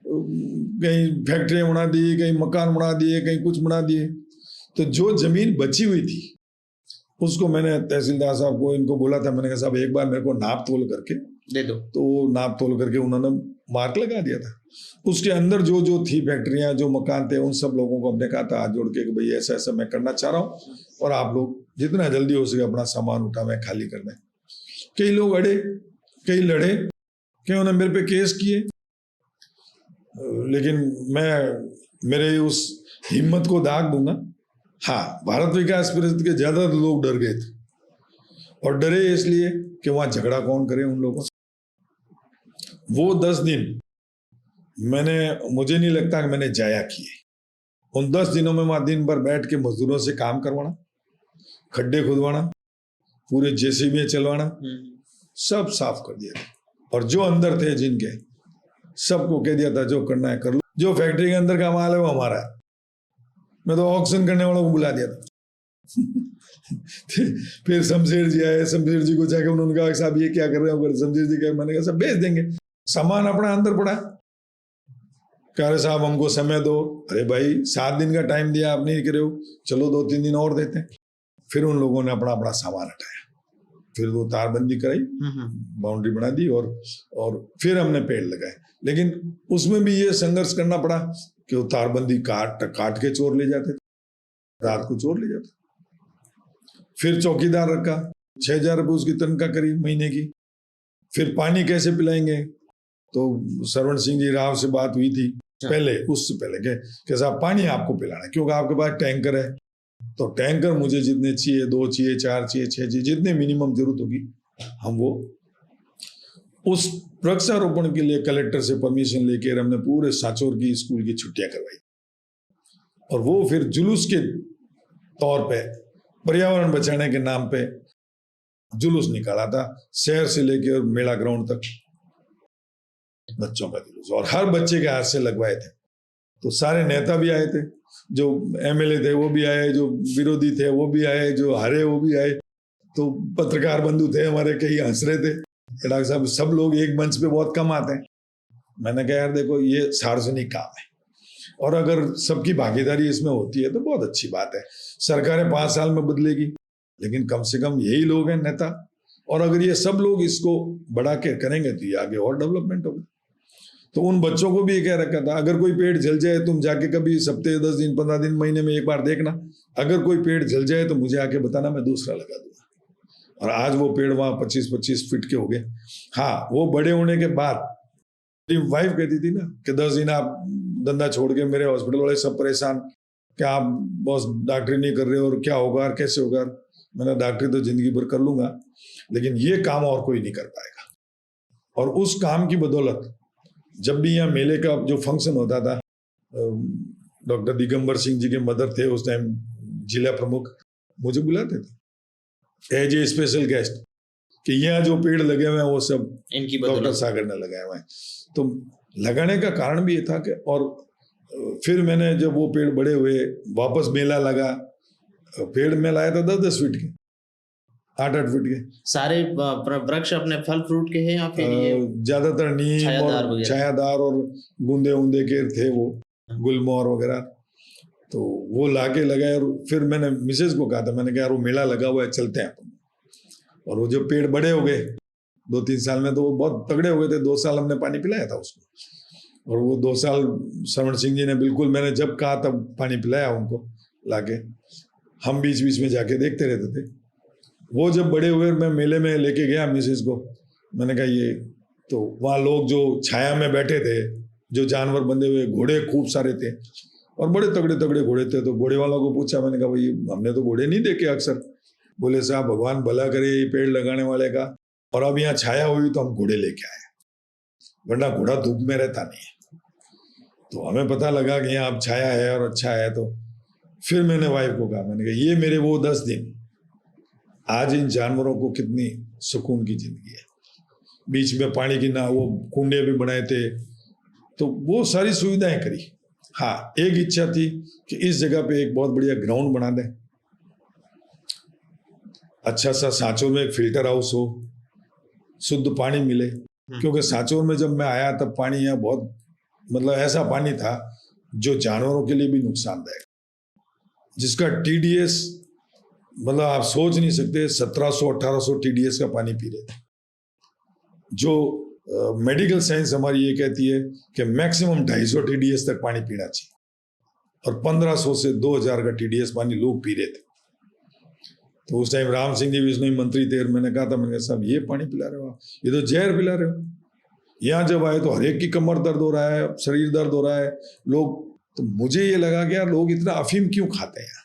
कहीं फैक्ट्रियां बना दी, कहीं मकान बना दिए, कहीं कुछ बना दिए। तो जो जमीन बची हुई थी उसको मैंने तहसीलदार साहब को, इनको बोला था, मैंने कहा साहब एक बार मेरे को नाप तोल करके दे दो। तो नाप तोल करके उन्होंने मार्क लगा दिया था। उसके अंदर जो जो थी फैक्ट्रियां, जो मकान थे, उन सब लोगों को हमने कहा था हाथ जोड़ के कि भाई ऐसा ऐसा मैं करना चाह रहा हूँ, और आप लोग जितना जल्दी हो सके अपना सामान उठावे, खाली कर दें। कई लोग अड़े, कई लड़े, कई उन्होंने मेरे पे केस किए, लेकिन मैं मेरे उस हिम्मत को दाग दूंगा। हाँ, भारत विकास परिषद के ज्यादा लोग डर गए थे, और डरे इसलिए कि वहां झगड़ा कौन करे उन लोगों से। वो 10 दिन मुझे नहीं लगता कि मैंने जाया किए। उन 10 दिनों में वहां दिन भर बैठ के मजदूरों से काम करवाना, खड्डे खुदवाना, पूरे जेसीबी चलवाना, सब साफ कर दिया। और जो अंदर थे जिनके, सबको कह दिया था जो करना है कर लो, जो फैक्ट्री के अंदर का माल है वो हमारा है। मैं तो ऑक्शन करने वालों को बुला दिया था। फिर शमशेर जी आए, शमशेर जी को जाके उन्होंने कहा साहब ये क्या कर रहे हो, शमशेर जी कहे, मैंने कहा सब बेच देंगे, सामान अपना अंदर पड़ा है। कह रहे साहब हमको समय दो। अरे भाई 7 दिन का टाइम दिया, आप नहीं करे हो, चलो 2-3 दिन और देते हैं। फिर उन लोगों ने अपना अपना सामान हटाया, फिर वो तारबंदी कराई, बाउंड्री बना दी, और फिर हमने पेड़ लगाए। लेकिन उसमें भी ये संघर्ष करना पड़ा कि वो तारबंदी काट के चोर ले जाते थे, रात को चोर ले जाते। फिर चौकीदार रखा, 6,000 रुपये उसकी तनख्वाह करी महीने की। फिर पानी कैसे पिलाएंगे, तो सरवण सिंह जी राव से बात हुई थी पहले, उससे पहले कि साहब पानी आपको पिलाना है, क्योंकि आपके पास टैंकर है, तो टैंकर मुझे जितने चाहिए, 2 चाहिए, 4 चाहिए, 6 चाहिए, जितने मिनिमम जरूरत होगी हम वो। उस वृक्षारोपण के लिए कलेक्टर से परमिशन लेकर हमने पूरे सांचौर की स्कूल की छुट्टियां करवाई, और वो फिर जुलूस के तौर पे पर्यावरण बचाने के नाम पे जुलूस निकाला था, शहर से लेकर मेला ग्राउंड तक बच्चों का जुलूस, और हर बच्चे के हाथ से लगवाए थे। तो सारे नेता भी आए थे, जो एमएलए थे वो भी आए, जो विरोधी थे वो भी आए, जो हारे वो भी आए। तो पत्रकार बंधु थे हमारे, कई हंस रहे थे, डॉक्टर साहब सब लोग एक मंच पे बहुत कम आते हैं। मैंने कहा यार देखो ये सार्वजनिक काम है, और अगर सबकी भागीदारी इसमें होती है तो बहुत अच्छी बात है। सरकारें 5 साल में बदलेगी, लेकिन कम से कम यही लोग हैं नेता, और अगर ये सब लोग इसको बढ़ा के करेंगे तो ये आगे और डेवलपमेंट होगी। तो उन बच्चों को भी ये कह रखा था, अगर कोई पेड़ जल जाए तुम जाके कभी सप्ताह 10 दिन 15 दिन महीने में एक बार देखना, अगर कोई पेड़ जल जाए तो मुझे आके बताना, मैं दूसरा लगा दूंगा। और आज वो पेड़ वहां 25-25 फीट के हो गए। हाँ, वो बड़े होने के बाद मेरी वाइफ कहती थी ना कि 10 दिन आप धंधा छोड़ के, मेरे हॉस्पिटल वाले सब परेशान कि आप बॉस डॉक्टरी नहीं कर रहे हो, और क्या होगा और कैसे होगा। मैंने डॉक्टरी तो जिंदगी भर कर लूंगा, लेकिन ये काम और कोई नहीं कर पाएगा। और उस काम की बदौलत जब भी यहाँ मेले का जो फंक्शन होता था, डॉक्टर दिगंबर सिंह जी के मदर थे उस टाइम जिला प्रमुख, मुझे बुलाते थे एज ए स्पेशल गेस्ट कि यहाँ जो पेड़ लगे हुए हैं वो सब इनकी डॉक्टर बदौलत। सागर ने लगाए हुए हैं। तो लगाने का कारण भी ये था कि, और फिर मैंने जब वो पेड़ बड़े हुए वापस मेला लगा, पेड़ में लाया था 10-10 फीट के, 8-8 फीट के। सारे वृक्ष अपने फल फ्रूट के हैं या फिर ये ज्यादातर नीम छायादार और वगैरह? छायादार और बूंदे ऊंदे के थे वो, गुलमोहर वगैरह। तो वो लाके लगाए और फिर मैंने मिसेज को कहा था, मैंने कहा यार वो मेला लगा हुआ है, चलते हैं अपन। और वो जो पेड़ बड़े हो गए 2-3 साल में, तो वो बहुत तगड़े हो गए थे। 2 साल हमने पानी पिलाया था उसको, और वो 2 साल श्रवण सिंह जी ने बिल्कुल, मैंने जब कहा तब पानी पिलाया उनको लाके। हम बीच बीच में जाके देखते रहते थे। वो जब बड़े हुए मैं मेले में लेके गया मिसेज को, मैंने कहा ये, तो वहाँ लोग जो छाया में बैठे थे, जो जानवर बंधे हुए, घोड़े खूब सारे थे और बड़े तगड़े तगड़े घोड़े थे। तो घोड़े वालों को पूछा, मैंने कहा भाई हमने तो घोड़े नहीं देखे अक्सर। बोले साहब भगवान भला करे ये पेड़ लगाने वाले का, और अब यहाँ छाया हुई तो हम घोड़े लेके आए, वरना घोड़ा धूप में रहता नहीं है। तो हमें पता लगा कि यहाँ अब छाया है और अच्छा है। तो फिर मैंने वाइफ को कहा, मैंने कहा ये मेरे वो 10 दिन, आज इन जानवरों को कितनी सुकून की जिंदगी है। बीच में पानी की ना वो कुंडे भी बनाए थे, तो वो सारी सुविधाएं करी। हाँ, एक इच्छा थी कि इस जगह पे एक बहुत बढ़िया ग्राउंड बना दें, अच्छा सा सांचौर में एक फिल्टर हाउस हो, शुद्ध पानी मिले। क्योंकि सांचौर में जब मैं आया तब पानी यहाँ बहुत, मतलब ऐसा पानी था जो जानवरों के लिए भी नुकसानदायक, जिसका TDS मतलब आप सोच नहीं सकते, 1700-1800 TDS का पानी पी रहे थे। जो मेडिकल साइंस हमारी ये कहती है कि मैक्सिमम 250 TDS तक पानी पीना चाहिए, और 1500 से 2000 का TDS पानी लोग पी रहे थे। तो उस टाइम राम सिंह जी बिश्नोई मंत्री थे, और मैंने कहा था, मैंने कहा साहब ये पानी पिला रहे हो आप, ये तो जहर पिला रहे हो। यहाँ जब आए तो हर एक की कमर दर्द हो रहा है, शरीर दर्द हो रहा है लोग। तो मुझे ये लगा कि यार लोग इतना अफीम क्यों खाते हैं,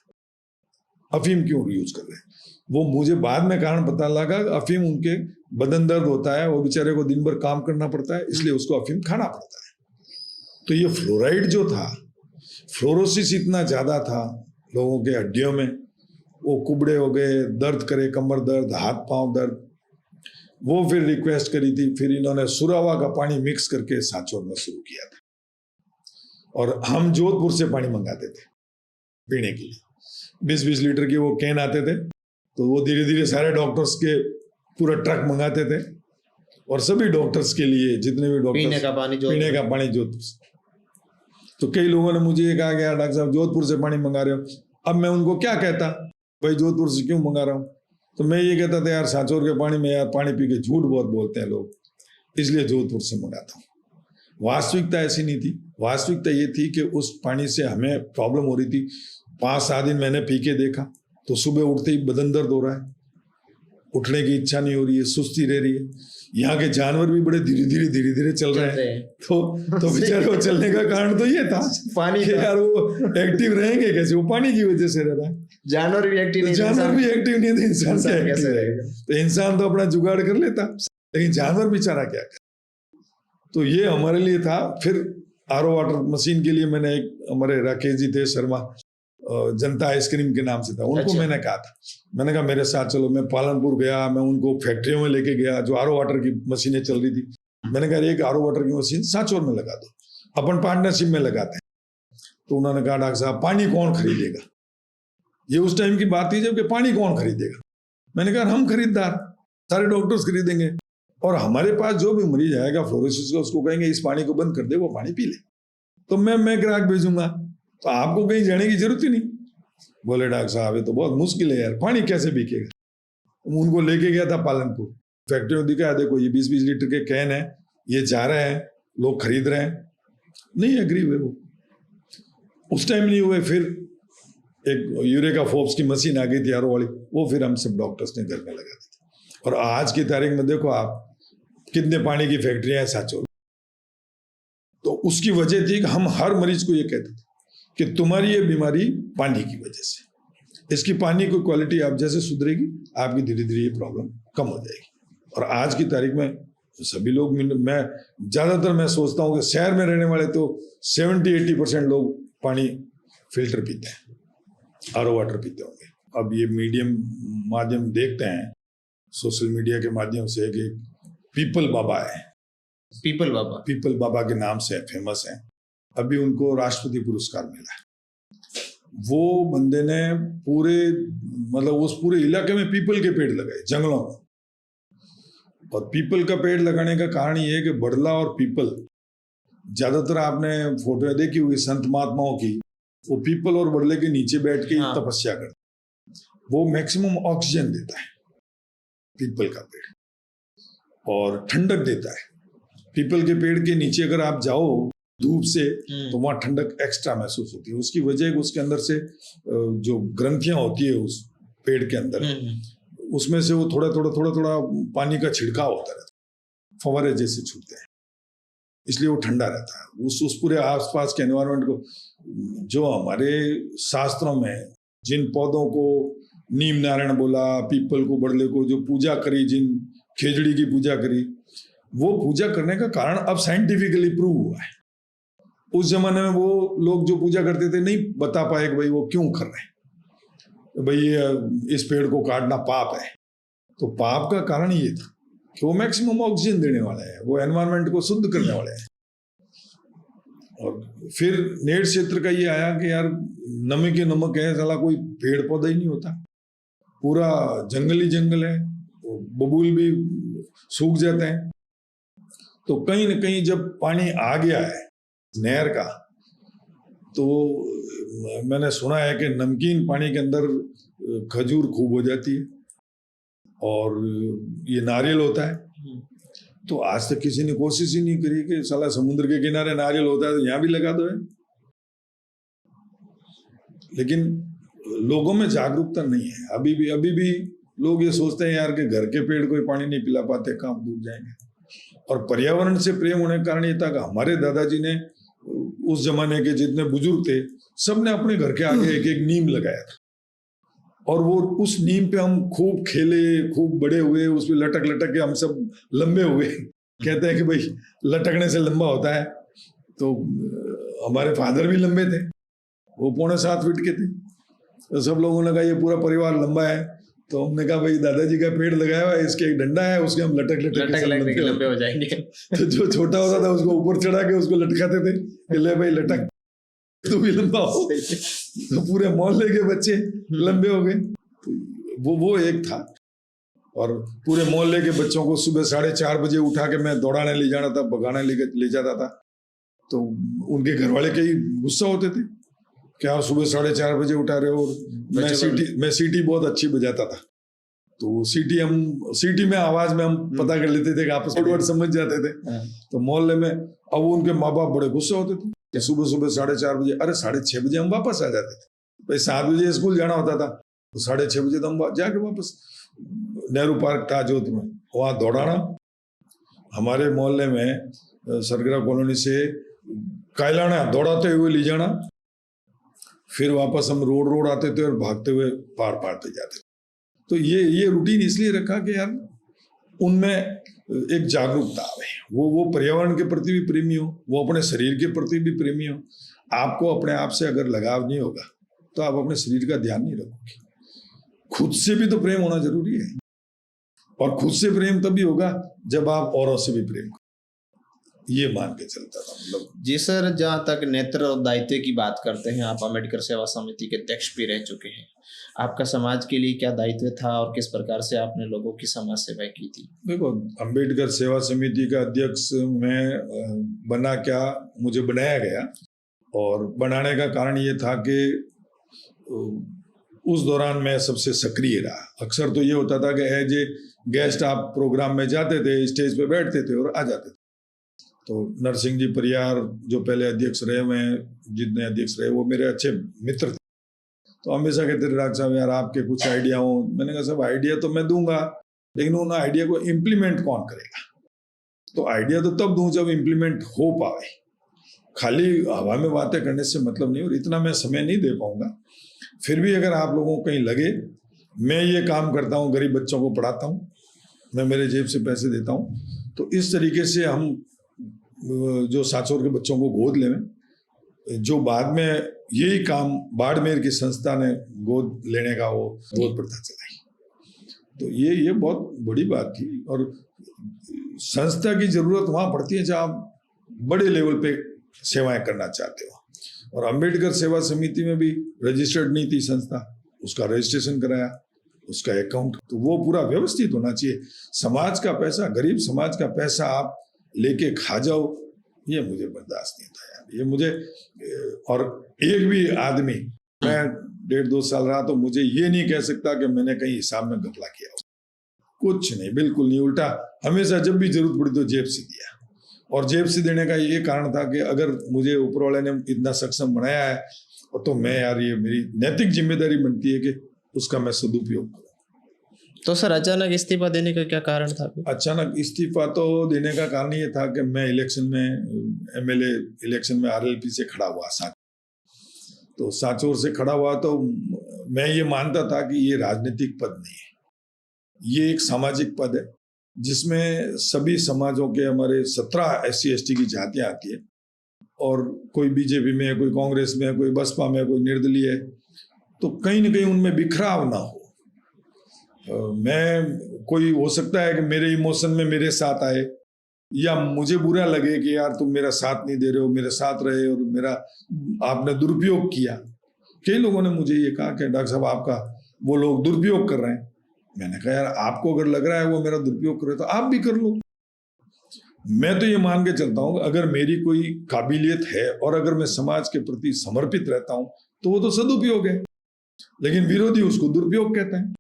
अफीम क्यों यूज कर रहे हैं। वो मुझे बाद में कारण पता लगा, अफीम उनके बदन दर्द होता है, वो बेचारे को दिन भर काम करना पड़ता है, इसलिए उसको अफीम खाना पड़ता है। तो ये फ्लोराइड जो था, फ्लोरोसिस इतना ज्यादा था लोगों के हड्डियों में, वो कुबड़े हो गए, दर्द करे, कमर दर्द, हाथ पांव दर्द। वो फिर रिक्वेस्ट करी थी, फिर इन्होंने सुरावा का पानी मिक्स करके सांचौर में शुरू किया था, और हम जोधपुर से पानी मंगाते थे पीने के लिए। 20-20 लीटर के वो कैन आते थे, तो वो धीरे धीरे सारे डॉक्टर्स के पूरा ट्रक मंगाते थे, और सभी डॉक्टर्स के लिए, जितने भी डॉक्टर, पीने का पानी जोधपुर से। तो कई लोगों ने मुझे ये कहा कि यार डॉक्टर साहब जोधपुर से पानी मंगा रहे हो। अब मैं उनको क्या कहता, भाई जोधपुर से क्यों मंगा रहा हूँ। तो मैं ये कहता था यार सांचौर के पानी में यार पानी पी के झूठ बहुत बोलते हैं लोग, इसलिए जोधपुर से मंगाता हूँ। वास्तविकता ऐसी नहीं थी। वास्तविकता ये थी कि उस पानी से हमें प्रॉब्लम हो रही थी। 5-7 दिन मैंने पी के देखा, तो सुबह उठते ही बदन दर्द हो रहा है, उठने की इच्छा नहीं हो रही है, सुस्ती रह रही है। यहाँ के जानवर भी बड़े धीरे धीरे चल रहे हैं। तो बेचारे को चलने का कारण तो ये था पानी यार, वो एक्टिव रहेंगे कैसे, वो पानी की वजह से रह रहा है। जानवर भी एक्टिव नहीं, जानवर भी एक्टिव नहीं है, इंसान कैसे रहेगा। तो इंसान तो अपना जुगाड़ कर लेता, लेकिन जानवर बेचारा क्या करे। तो ये हमारे लिए था। फिर RO वाटर मशीन के लिए मैंने एक, हमारे राकेश जी थे शर्मा, जनता आइसक्रीम के नाम से था, उनको अच्छा। मैंने कहा था, मैंने कहा मेरे साथ चलो। मैं पालनपुर गया, मैं उनको फैक्ट्रियों में लेके गया जो RO वाटर की मशीनें चल रही थी। मैंने कहा एक RO वाटर की मशीन सांचौर में लगा दो, अपन पार्टनरशिप में लगाते हैं। तो उन्होंने कहा डॉक्टर साहब पानी कौन खरीदेगा। ये उस टाइम की बात थी जब कि पानी कौन खरीदेगा। मैंने कहा हम खरीदार, सारे डॉक्टर्स खरीदेंगे, और हमारे पास जो भी मरीज आएगा फ्लोरोसिस का, उसको कहेंगे इस पानी को बंद कर दे, वो पानी पी ले, तो मैं ग्राहक भेजूंगा, तो आपको कहीं जाने की जरूरत ही नहीं। बोले डॉक्टर साहब ये तो बहुत मुश्किल है यार, पानी कैसे बिकेगा। उनको लेके गया था पालनपुर, फैक्ट्री में दिखाया, देखो ये 20-20 लीटर के कैन है, ये जा रहे हैं, लोग खरीद रहे हैं। नहीं एग्री हुए वो, उस टाइम नहीं हुए। फिर एक यूरेका फोर्ब्स की मशीन आ गई थी RO वाली, वो फिर हम सब डॉक्टर्स ने घर में लगा दी थी। और आज की तारीख में देखो आप कितने पानी की फैक्ट्रियां हैं सांचौर। तो उसकी वजह थी कि हम हर मरीज को ये कहते थे कि तुम्हारी ये बीमारी पानी की वजह से, इसकी पानी की क्वालिटी आप जैसे सुधरेगी, आपकी धीरे धीरे ये प्रॉब्लम कम हो जाएगी। और आज की तारीख में सभी लोग, मैं ज्यादातर मैं सोचता हूँ कि शहर में रहने वाले तो 70-80% लोग पानी फिल्टर पीते हैं, आरओ वाटर पीते होंगे। अब ये माध्यम देखते हैं सोशल मीडिया के माध्यम से कि पीपल बाबा है, पीपल बाबा के नाम से फेमस है, अभी उनको राष्ट्रपति पुरस्कार मिला है। वो बंदे ने उस पूरे इलाके में पीपल के पेड़ लगाए, जंगलों में। और पीपल का पेड़ लगाने का कारण ये है कि बड़ला और पीपल, ज्यादातर आपने फोटो देखी होगी संत महात्माओं की, वो पीपल और बड़ले के नीचे बैठ के तपस्या करते, वो मैक्सिमम ऑक्सीजन देता है पीपल का पेड़, और ठंडक देता है। पीपल के पेड़ के नीचे अगर आप जाओ धूप से तो वहां ठंडक एक्स्ट्रा महसूस होती है। उसकी वजह उसके अंदर से जो ग्रंथियां होती है उस पेड़ के अंदर, उसमें से वो थोड़ा थोड़ा पानी का छिड़काव होता रहता है, फव्वारे जैसे छूटते हैं, इसलिए वो ठंडा रहता है। उस पूरे आसपास के एनवायरनमेंट को, जो हमारे शास्त्रों में जिन पौधों को नीम नारायण बोला, पीपल को, बड़ले को जो पूजा करी, जिन खेजड़ी की पूजा करी, वो पूजा करने का कारण अब साइंटिफिकली प्रूव हुआ है। उस जमाने में वो लोग जो पूजा करते थे नहीं बता पाए कि भाई वो क्यों कर रहे हैं, भाई इस पेड़ को काटना पाप है। तो पाप का कारण ये था कि वो मैक्सिमम ऑक्सीजन देने वाला है, वो एनवायरनमेंट को शुद्ध करने वाले हैं। और फिर नेट क्षेत्र का ये आया कि यार नमक के नमक है, साला कोई पेड़ पौधा ही नहीं होता, पूरा जंगल ही जंगल है, बबूल भी सूख जाते हैं। तो कहीं न कहीं जब पानी आ गया है नहर का, तो मैंने सुना है कि नमकीन पानी के अंदर खजूर खूब हो जाती है और ये नारियल होता है। तो आज तक किसी ने कोशिश ही नहीं करी कि साला समुद्र के किनारे नारियल होता है तो यहाँ भी लगा दो है। लेकिन लोगों में जागरूकता नहीं है। अभी भी लोग ये सोचते हैं यार कि घर के पेड़ कोई पानी नहीं पिला पाते, कहाँ डूब जाएंगे। और पर्यावरण से प्रेम होने का कारण ये था कि हमारे दादाजी ने, उस जमाने के जितने बुजुर्ग थे, सबने अपने घर के आगे एक एक नीम लगाया था, और वो उस नीम पे हम खूब खेले, खूब बड़े हुए, उस पे लटक लटक के हम सब लंबे हुए। कहते हैं कि भाई लटकने से लंबा होता है। तो हमारे फादर भी लंबे थे, वो 6.25 फीट के थे। तो सब लोगों ने कहा ये पूरा परिवार लंबा है, तो हमने कहा भाई दादाजी का पेड़ लगाया हुआ है, इसके एक डंडा है, उसके हम लटक के लंबे हो जाएंगे। तो जो छोटा होता था उसको ऊपर चढ़ा के उसको लटकाते थे कि ले भाई लटक, तू भी लंबा हो। तो पूरे मोहल्ले के बच्चे लंबे हो गए। तो वो एक था। और पूरे मोहल्ले के बच्चों को सुबह 4:30 बजे उठा के मैं दौड़ाने ले जाना था, भगाने ले जाता था। तो उनके घर वाले कई गुस्सा होते थे, क्या सुबह 4:30 बजे उठा रहे हो। मैं सीटी बहुत अच्छी बजाता था, तो सीटी में आवाज में हम पता कर लेते थे कि आपस में समझ जाते थे। तो मोहल्ले में अब उनके माँ बाप बड़े गुस्सा होते थे कि सुबह 4:30 बजे, अरे 6:30 बजे हम वापस आ जाते थे। भाई 7 बजे स्कूल जाना होता था, तो 6:30 बजे तो हम जाके वापस, नेहरू पार्क था जोधपुर में, वहां दौड़ाना। हमारे मोहल्ले में सरगरा कॉलोनी से कायलाना दौड़ाते हुए ले जाना, फिर वापस हम रोड आते थे और भागते हुए पार पे जाते थे। तो ये रूटीन इसलिए रखा कि यार उनमें एक जागरूकता आवे, वो पर्यावरण के प्रति भी प्रेमी हो, वो अपने शरीर के प्रति भी प्रेमी हो। आपको अपने आप से अगर लगाव नहीं होगा तो आप अपने शरीर का ध्यान नहीं रखोगे। खुद से भी तो प्रेम होना जरूरी है, और खुद से प्रेम तभी होगा जब आप औरों से भी प्रेम करो। ये मान के चलता था मतलब। जी सर, जहाँ तक नेत्र और दायित्व की बात करते हैं, आप अम्बेडकर सेवा समिति के अध्यक्ष भी रह चुके हैं। आपका समाज के लिए क्या दायित्व था और किस प्रकार से आपने लोगों की समाज सेवा की थी? देखो, अम्बेडकर सेवा समिति का अध्यक्ष मैं बना क्या, मुझे बनाया गया। और बनाने का कारण ये था कि उस दौरान मैं सबसे सक्रिय रहा। अक्सर तो ये होता था कि एज ए गेस्ट आप प्रोग्राम में जाते थे, स्टेज पे बैठते थे और आ जाते थे। तो नरसिंह जी परियार जो पहले अध्यक्ष रहे हुए हैं, जितने अध्यक्ष रहे, वो मेरे अच्छे मित्र थे। तो हमेशा कहते थे राज साहब यार आपके कुछ आइडिया हो। मैंने कहा सब आइडिया तो मैं दूंगा, लेकिन उन आइडिया को इम्प्लीमेंट कौन करेगा। तो आइडिया तो तब दूं जब इम्प्लीमेंट हो पाए। खाली हवा में बातें करने से मतलब नहीं, और इतना मैं समय नहीं दे पाऊंगा। फिर भी अगर आप लोगों को कहीं लगे, मैं ये काम करता हूँ, गरीब बच्चों को पढ़ाता हूँ, मैं मेरे जेब से पैसे देता हूँ, तो इस तरीके से हम जो 700 के बच्चों को गोद लें, जो बाद में यही काम बाड़मेर की संस्था ने गोद लेने का वो गोद प्रथा चलाई। तो ये बहुत बड़ी बात थी। और संस्था की जरूरत वहां पड़ती है जहां आप बड़े लेवल पे सेवाएं करना चाहते हो। और अंबेडकर सेवा समिति में भी रजिस्टर्ड नहीं थी संस्था, उसका रजिस्ट्रेशन कराया, उसका अकाउंट, तो वो पूरा व्यवस्थित होना चाहिए। समाज का पैसा, गरीब समाज का पैसा आप लेके खा जाओ, ये मुझे बर्दाश्त नहीं था यार। ये मुझे, और एक भी आदमी, मैं 1.5-2 साल रहा तो मुझे ये नहीं कह सकता कि मैंने कहीं हिसाब में घपला किया हो। कुछ नहीं, बिल्कुल नहीं। उल्टा हमेशा जब भी जरूरत पड़ी तो जेब से दिया। और जेब से देने का ये कारण था कि अगर मुझे ऊपर वाले ने इतना सक्षम बनाया है तो मैं यार, ये मेरी नैतिक जिम्मेदारी बनती है कि उसका मैं सदुपयोग करूं। तो सर अचानक इस्तीफा देने का क्या कारण था? अचानक इस्तीफा तो देने का कारण ये था कि मैं इलेक्शन में, एमएलए इलेक्शन में आरएलपी से खड़ा हुआ, तो सांचौर से खड़ा हुआ। तो मैं ये मानता था कि ये राजनीतिक पद नहीं है, ये एक सामाजिक पद है जिसमें सभी समाजों के, हमारे 17 SC/ST की जातियां आती है। और कोई बीजेपी में है, कोई कांग्रेस में है, कोई बसपा में है, कोई निर्दलीय है, तो कहीं ना कहीं उनमें बिखराव ना हो। मैं, कोई हो सकता है कि मेरे इमोशन में मेरे साथ आए, या मुझे बुरा लगे कि यार तुम मेरा साथ नहीं दे रहे हो, मेरे साथ रहे और मेरा आपने दुरुपयोग किया। कई लोगों ने मुझे ये कहा कि डॉक्टर साहब आपका वो लोग दुरुपयोग कर रहे हैं। मैंने कहा यार, आपको अगर लग रहा है वो मेरा दुरुपयोग कर रहे तो आप भी कर लो। मैं तो ये मान के चलता हूँ, अगर मेरी कोई काबिलियत है और अगर मैं समाज के प्रति समर्पित रहता हूँ तो वो तो सदुपयोग है, लेकिन विरोधी उसको दुरुपयोग कहते हैं।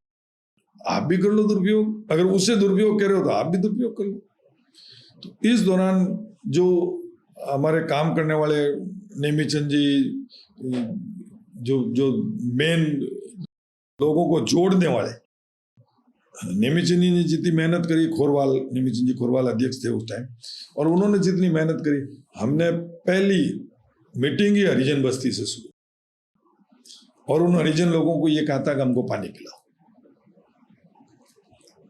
आप भी कर लो दुरुपयोग, अगर उससे दुरुपयोग कर रहे हो तो आप भी दुरुपयोग कर लो। तो इस दौरान जो हमारे काम करने वाले नेमीचंद जी, जो मेन लोगों को जोड़ने वाले, नेमीचंद जी ने जितनी मेहनत करी, नेमीचंद जी खोरवाल अध्यक्ष थे उस टाइम, और उन्होंने जितनी मेहनत करी, हमने पहली मीटिंग ही हरिजन बस्ती से शुरू, और उन हरिजन लोगों को ये कहा था कि हमको पानी पिलाओ।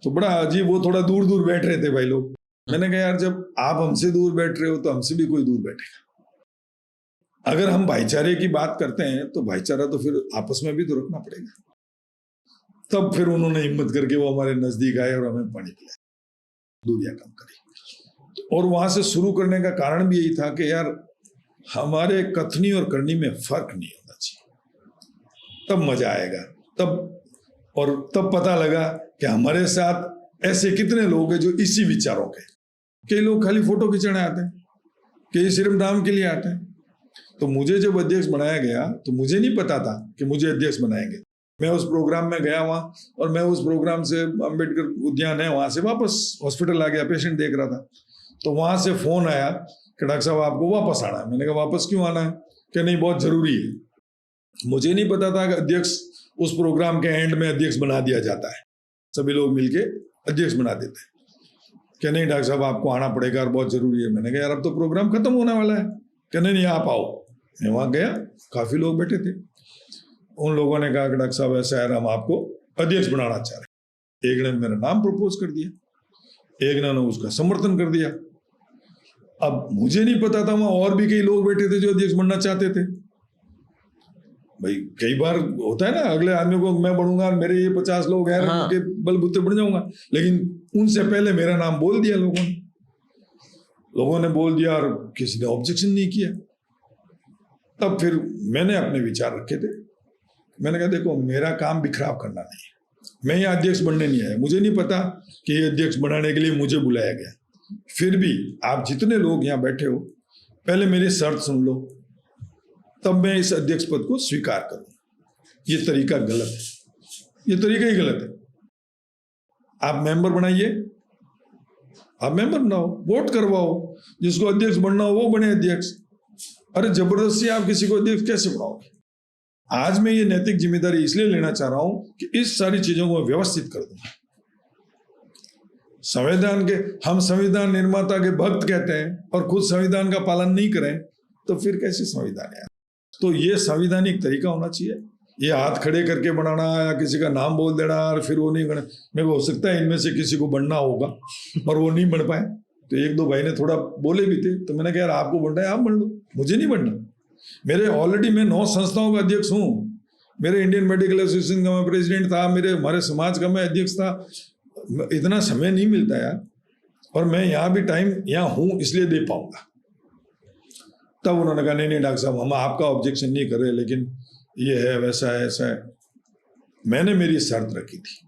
तो बड़ा अजीब, वो थोड़ा दूर दूर बैठ रहे थे भाई लोग। मैंने कहा यार, जब आप हमसे दूर बैठ रहे हो तो हमसे भी कोई दूर बैठेगा। अगर हम भाईचारे की बात करते हैं तो भाईचारा तो फिर आपस में भी तो रखना पड़ेगा। तब फिर उन्होंने हिम्मत करके वो हमारे नजदीक आए और हमें पानी पिलाया, दूरियां कम करी। और वहां से शुरू करने का कारण भी यही था कि यार, हमारे कथनी और करनी में फर्क नहीं होना चाहिए, तब मजा आएगा। तब पता लगा कि हमारे साथ ऐसे कितने लोग हैं जो इसी विचारों के। कई लोग खाली फोटो खींचने आते हैं, कई सिर्फ नाम के लिए आते हैं। तो मुझे जब अध्यक्ष बनाया गया तो मुझे नहीं पता था कि मुझे अध्यक्ष बनाएंगे। मैं उस प्रोग्राम में गया वहां, और मैं उस प्रोग्राम से, अंबेडकर उद्यान है वहां से वापस हॉस्पिटल आ गया, पेशेंट देख रहा था। तो वहां से फोन आया कि डॉक्टर साहब आपको वापस आना है। मैंने कहा वापस क्यों आना है? कि नहीं, बहुत जरूरी है। मुझे नहीं पता था कि अध्यक्ष उस प्रोग्राम के एंड में अध्यक्ष बना दिया जाता है, सभी लोग मिलके अध्यक्ष बना देते हैं। कि नहीं डॉक्टर साहब आपको आना पड़ेगा और बहुत जरूरी है। मैंने कहा यार, अब तो प्रोग्राम खत्म होने वाला है। कि नहीं आप आओ। मैं वहां गया, काफी लोग बैठे थे। उन लोगों ने कहा कि डॉक्टर साहब ऐसा है, हम आपको अध्यक्ष बनाना चाह रहे हैं। एक ने मेरा नाम प्रपोज कर दिया, एक ने उसका समर्थन कर दिया। अब मुझे नहीं पता था, वहां और भी कई लोग बैठे थे जो अध्यक्ष बनना चाहते थे। भाई कई बार होता है ना, अगले आदमी को मैं बढ़ूंगा, मेरे ये 50 लोग हैं, हाँ। उनके बलबूते बढ़ जाऊंगा, लेकिन उनसे पहले मेरा नाम बोल दिया लोगों ने बोल दिया और किसी ने ऑब्जेक्शन नहीं किया। तब फिर मैंने अपने विचार रखे थे। मैंने कहा देखो, मेरा काम बिखराव करना नहीं है, मैं यहाँ अध्यक्ष बनने नहीं आया। मुझे नहीं पता कि ये अध्यक्ष बनाने के लिए मुझे बुलाया गया। फिर भी आप जितने लोग यहाँ बैठे हो, पहले मेरी शर्त सुन लो, तब मैं इस अध्यक्ष पद को स्वीकार करूं। ये तरीका गलत है, ये तरीका ही गलत है। आप मेंबर बनाइए, आप मेंबर बनाओ, वोट करवाओ, जिसको अध्यक्ष बनना हो वो बने अध्यक्ष। अरे जबरदस्ती आप किसी को अध्यक्ष कैसे बनाओगे? आज मैं ये नैतिक जिम्मेदारी इसलिए लेना चाह रहा हूं कि इस सारी चीजों को व्यवस्थित कर दूं। हम संविधान निर्माता के भक्त कहते हैं और खुद संविधान का पालन नहीं करें तो फिर कैसे संविधान है? तो ये संवैधानिक तरीका होना चाहिए। ये हाथ खड़े करके बनाना या किसी का नाम बोल देना और फिर वो नहीं बने। मेरे को हो सकता है इनमें से किसी को बनना होगा और वो नहीं बन पाए, तो एक दो भाई ने थोड़ा बोले भी थे, तो मैंने कहा यार आपको बनना है आप बन लो, मुझे नहीं बनना। मेरे ऑलरेडी मैं 9 संस्थाओं का अध्यक्ष हूँ। मेरे इंडियन मेडिकल एसोसिएशन का मैं प्रेसिडेंट था, हमारे समाज का मैं अध्यक्ष था। इतना समय नहीं मिलता यार, और मैं यहाँ भी टाइम यहाँ हूँ इसलिए दे पाऊंगा। तब उन्होंने कहा नहीं डॉक्टर साहब, हम आपका ऑब्जेक्शन नहीं कर रहे, लेकिन ये है, वैसा है, ऐसा है। मैंने मेरी शर्त रखी थी,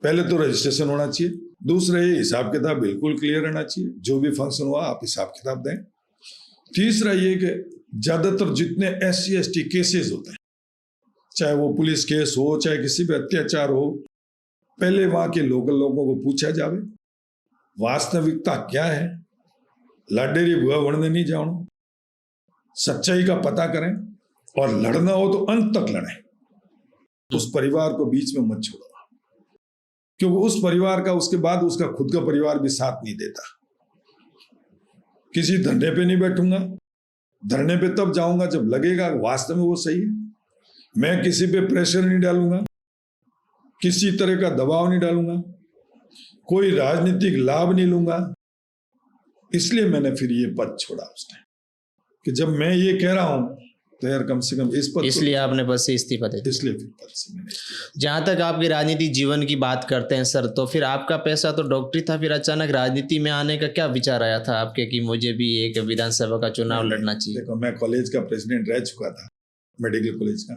पहले तो रजिस्ट्रेशन होना चाहिए, दूसरा ये हिसाब किताब बिल्कुल क्लियर रहना चाहिए, जो भी फंक्शन हुआ आप हिसाब किताब दें। तीसरा ये कि ज्यादातर जितने SC ST केसेस होते हैं, चाहे वो पुलिस केस हो, चाहे किसी पे अत्याचार हो, पहले वहां के लोकल लोगों को पूछा जावे वास्तविकता क्या है। लाडेरी भुआ वणने नहीं जानो, सच्चाई का पता करें, और लड़ना हो तो अंत तक लड़ें। उस परिवार को बीच में मत छोड़ो, क्योंकि उस परिवार का उसके बाद उसका खुद का परिवार भी साथ नहीं देता। किसी धरने पे नहीं बैठूंगा, धरने पे तब जाऊंगा जब लगेगा वास्तव में वो सही है। मैं किसी पे प्रेशर नहीं डालूंगा, किसी तरह का दबाव नहीं डालूंगा, कोई राजनीतिक लाभ नहीं लूंगा। इसलिए मैंने फिर ये पद छोड़ा उसने, कि जब मैं ये कह रहा हूं तो यार कम से कम इस पद, इसलिए आपने पद से इस्तीफा दे दिया। इसलिए फिर पद से मैंने इस्तीफा। जहाँ तक आपके राजनीतिक जीवन की बात करते हैं सर, तो फिर आपका पैसा तो डॉक्टरी था, फिर अचानक राजनीति में आने का क्या विचार आया था आपके कि मुझे भी एक विधानसभा का चुनाव लड़ना चाहिए? देखो, मैं कॉलेज का प्रेसिडेंट रह चुका था, मेडिकल कॉलेज का,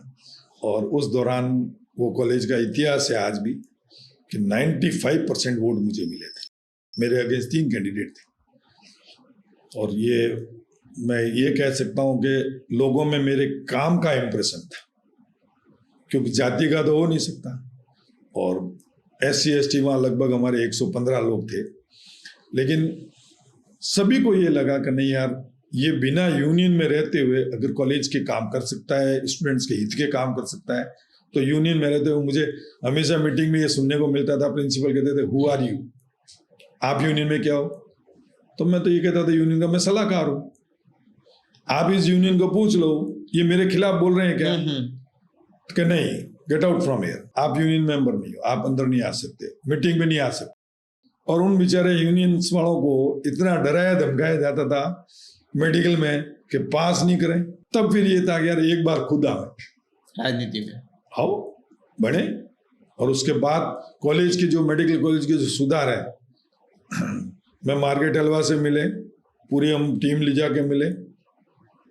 और उस दौरान वो कॉलेज का इतिहास है आज भी कि 95% वोट मुझे मिले थे। मेरे अगेंस्ट 3 कैंडिडेट थे, और ये मैं ये कह सकता हूं कि लोगों में मेरे काम का इंप्रेशन था, क्योंकि जाति का तो हो नहीं सकता। और SC ST वहाँ लगभग हमारे 115 लोग थे, लेकिन सभी को ये लगा कि नहीं यार, ये बिना यूनियन में रहते हुए अगर कॉलेज के काम कर सकता है, स्टूडेंट्स के हित के काम कर सकता है, तो यूनियन में रहते हुए मुझे हमेशा मीटिंग में ये सुनने को मिलता था, प्रिंसिपल कहते थे हु आर यू, आप यूनियन में क्या हो? तो मैं तो ये कहता था यूनियन का मैं सलाहकार हूँ, आप इस यूनियन को पूछ लो ये मेरे खिलाफ बोल रहे हैं क्या? कि नहीं, गेट आउट फ्रॉम हियर, आप यूनियन मेंबर नहीं हो, आप अंदर नहीं आ सकते, मीटिंग में नहीं आ सकते। और उन बेचारे यूनियंस वालों को इतना डराया धमकाया जाता था मेडिकल में कि पास नहीं करें। तब फिर ये था कि यार एक बार खुद आए राजनीति में, आओ बढ़े। और उसके बाद कॉलेज की जो मेडिकल कॉलेज की जो सुधार है, मैं मार्केट हलवा से मिले, पूरी हम टीम ले जाके मिले।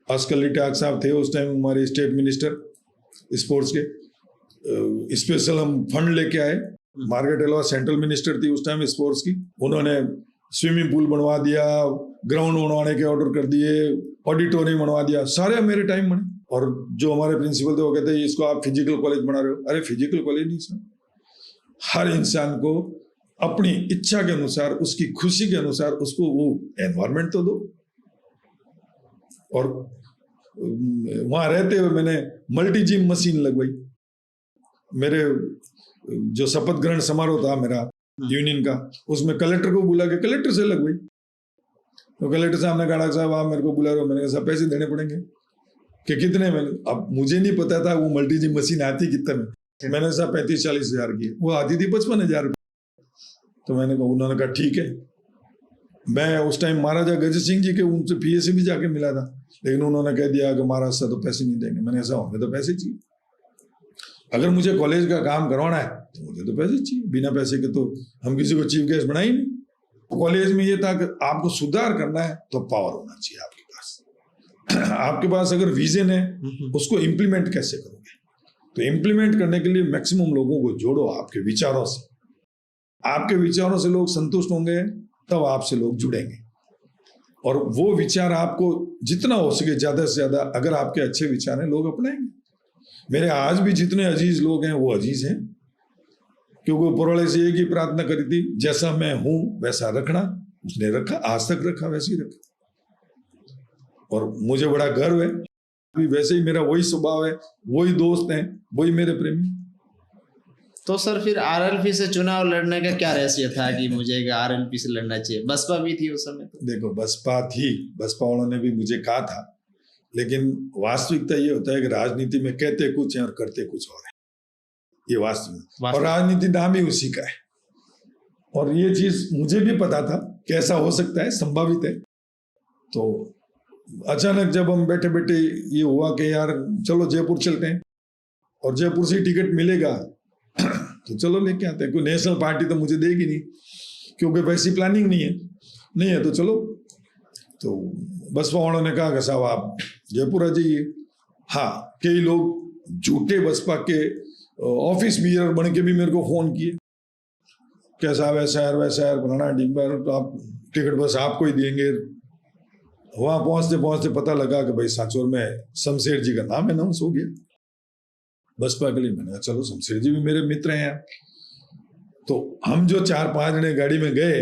अस्कली टाक साहब थे उस टाइम हमारे स्टेट मिनिस्टर स्पोर्ट्स के, स्पेशल हम फंड लेके आए। मार्केट हलवा सेंट्रल मिनिस्टर थी उस टाइम स्पोर्ट्स की, उन्होंने स्विमिंग पूल बनवा दिया, ग्राउंड बनवाने के ऑर्डर कर दिए, ऑडिटोरियम बनवा दिया, सारे मेरे टाइम बने। और जो हमारे प्रिंसिपल थे वो कहते हैं इसको आप फिजिकल कॉलेज बना रहे हो। अरे फिजिकल कॉलेज नहीं सर, हर इंसान को अपनी इच्छा के अनुसार, उसकी खुशी के अनुसार उसको वो एनवायरनमेंट तो दो। और वहां रहते हुए मैंने मल्टी जिम मशीन लगवाई। मेरे जो शपथ ग्रहण समारोह था मेरा यूनियन का, उसमें कलेक्टर को बुला के कलेक्टर से लगवाई। तो कलेक्टर साहब ने कहा साहब आप मेरे को बुला रहे हो? मैंने कहा साहब पैसे देने पड़ेंगे। कि कितने? मैंने, अब मुझे नहीं पता था वो मल्टी जिम मशीन आती कितने में। मैंने साहब 35-40 हजार की, वो आती थी 55,000 रुपये। तो मैंने कहा, उन्होंने कहा ठीक है। मैं उस टाइम महाराजा गजर सिंह जी के उनसे PA भी जाके मिला था, लेकिन उन्होंने कह दिया कि महाराज साहब तो पैसे नहीं देंगे। मैंने ऐसा हमें तो पैसे चाहिए, अगर मुझे कॉलेज का काम करवाना है तो मुझे तो पैसे चाहिए, बिना पैसे के तो हम किसी को चीफ गेस्ट बना ही नहीं। कॉलेज में ये था कि आपको सुधार करना है तो पावर होना चाहिए आपके पास। आपके पास अगर विजन है उसको इम्प्लीमेंट कैसे करोगे? तो इम्प्लीमेंट करने के लिए मैक्सिमम लोगों को जोड़ो आपके विचारों से। आपके विचारों से लोग संतुष्ट होंगे तब आपसे लोग जुड़ेंगे, और वो विचार आपको जितना हो सके ज्यादा से ज्यादा, अगर आपके अच्छे विचार हैं, लोग अपनाएंगे। मेरे आज भी जितने अजीज लोग हैं वो अजीज हैं, क्योंकि ऊपर से एक ही प्रार्थना करी थी, जैसा मैं हूं वैसा रखना। उसने रखा, आज तक रखा, वैसे ही रखा। और मुझे बड़ा गर्व है, वैसे ही मेरा वही स्वभाव है, वही दोस्त हैं, वही मेरे प्रेमी। तो सर फिर RLP से चुनाव लड़ने का क्या रहस्य था कि मुझे RLP से लड़ना चाहिए? बसपा भी थी उस समय तो। देखो बसपा थी, बसपा वालों ने भी मुझे कहा था, लेकिन वास्तविकता ये होता है कि राजनीति में कहते कुछ है और करते कुछ और है, ये वास्तविक। और राजनीति नाम ही उसी का है, और ये चीज मुझे भी पता था कैसा हो सकता है, संभावित है। तो अचानक जब हम बैठे बैठे ये हुआ कि यार चलो जयपुर चलते हैं और जयपुर से टिकट मिलेगा तो चलो लेके आते हैं। कोई नेशनल पार्टी तो मुझे देगी नहीं क्योंकि वैसी प्लानिंग नहीं है तो चलो। तो बसपा वालों ने कहा कि साहब आप जयपुर आ जाइए। हाँ, कई लोग झूठे बसपा के ऑफिस बियर बन के भी मेरे को फोन किए क्या साहब ऐसा है वैसा है बनाना डिब्बर तो आप टिकट बस आपको ही देंगे। वहां पहुंचते पहुंचते पता लगा कि भाई सांचौर में शमशेर जी का नाम अनाउंस हो गया बसपा के लिए। मैंने कहा चलो शमशेर जी भी मेरे मित्र हैं। तो हम जो 4-5 जने गाड़ी में गए,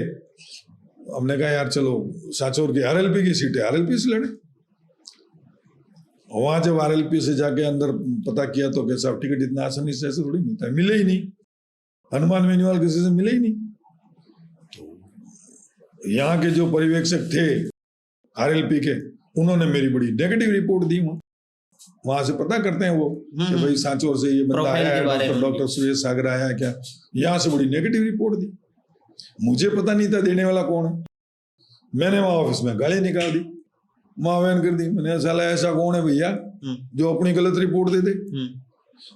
हमने कहा यार चलो सांचौर की आरएलपी की सीट है, आरएलपी से लड़े। वहां जब आरएलपी से जाके अंदर पता किया तो कैसा टिकट इतना आसानी से ऐसे थोड़ी मिलता है, मिले ही नहीं। हनुमान बेनीवाल किसी से मिले ही नहीं। तो यहाँ के जो पर्यवेक्षक थे आरएलपी के, उन्होंने मेरी बड़ी नेगेटिव रिपोर्ट दी। वहां से पता करते हैं वो कि भाई सांचौर से ये बंदा आया है, डॉक्टर सुरेश सागर आया है क्या, यहाँ से बड़ी नेगेटिव रिपोर्ट दी। मुझे पता नहीं था देने वाला कौन है। मैंने वहां ऑफिस में गाली निकाल दी, मावेन कर दी। मैंने साला ऐसा कौन है भैया जो अपनी गलत रिपोर्ट दे दे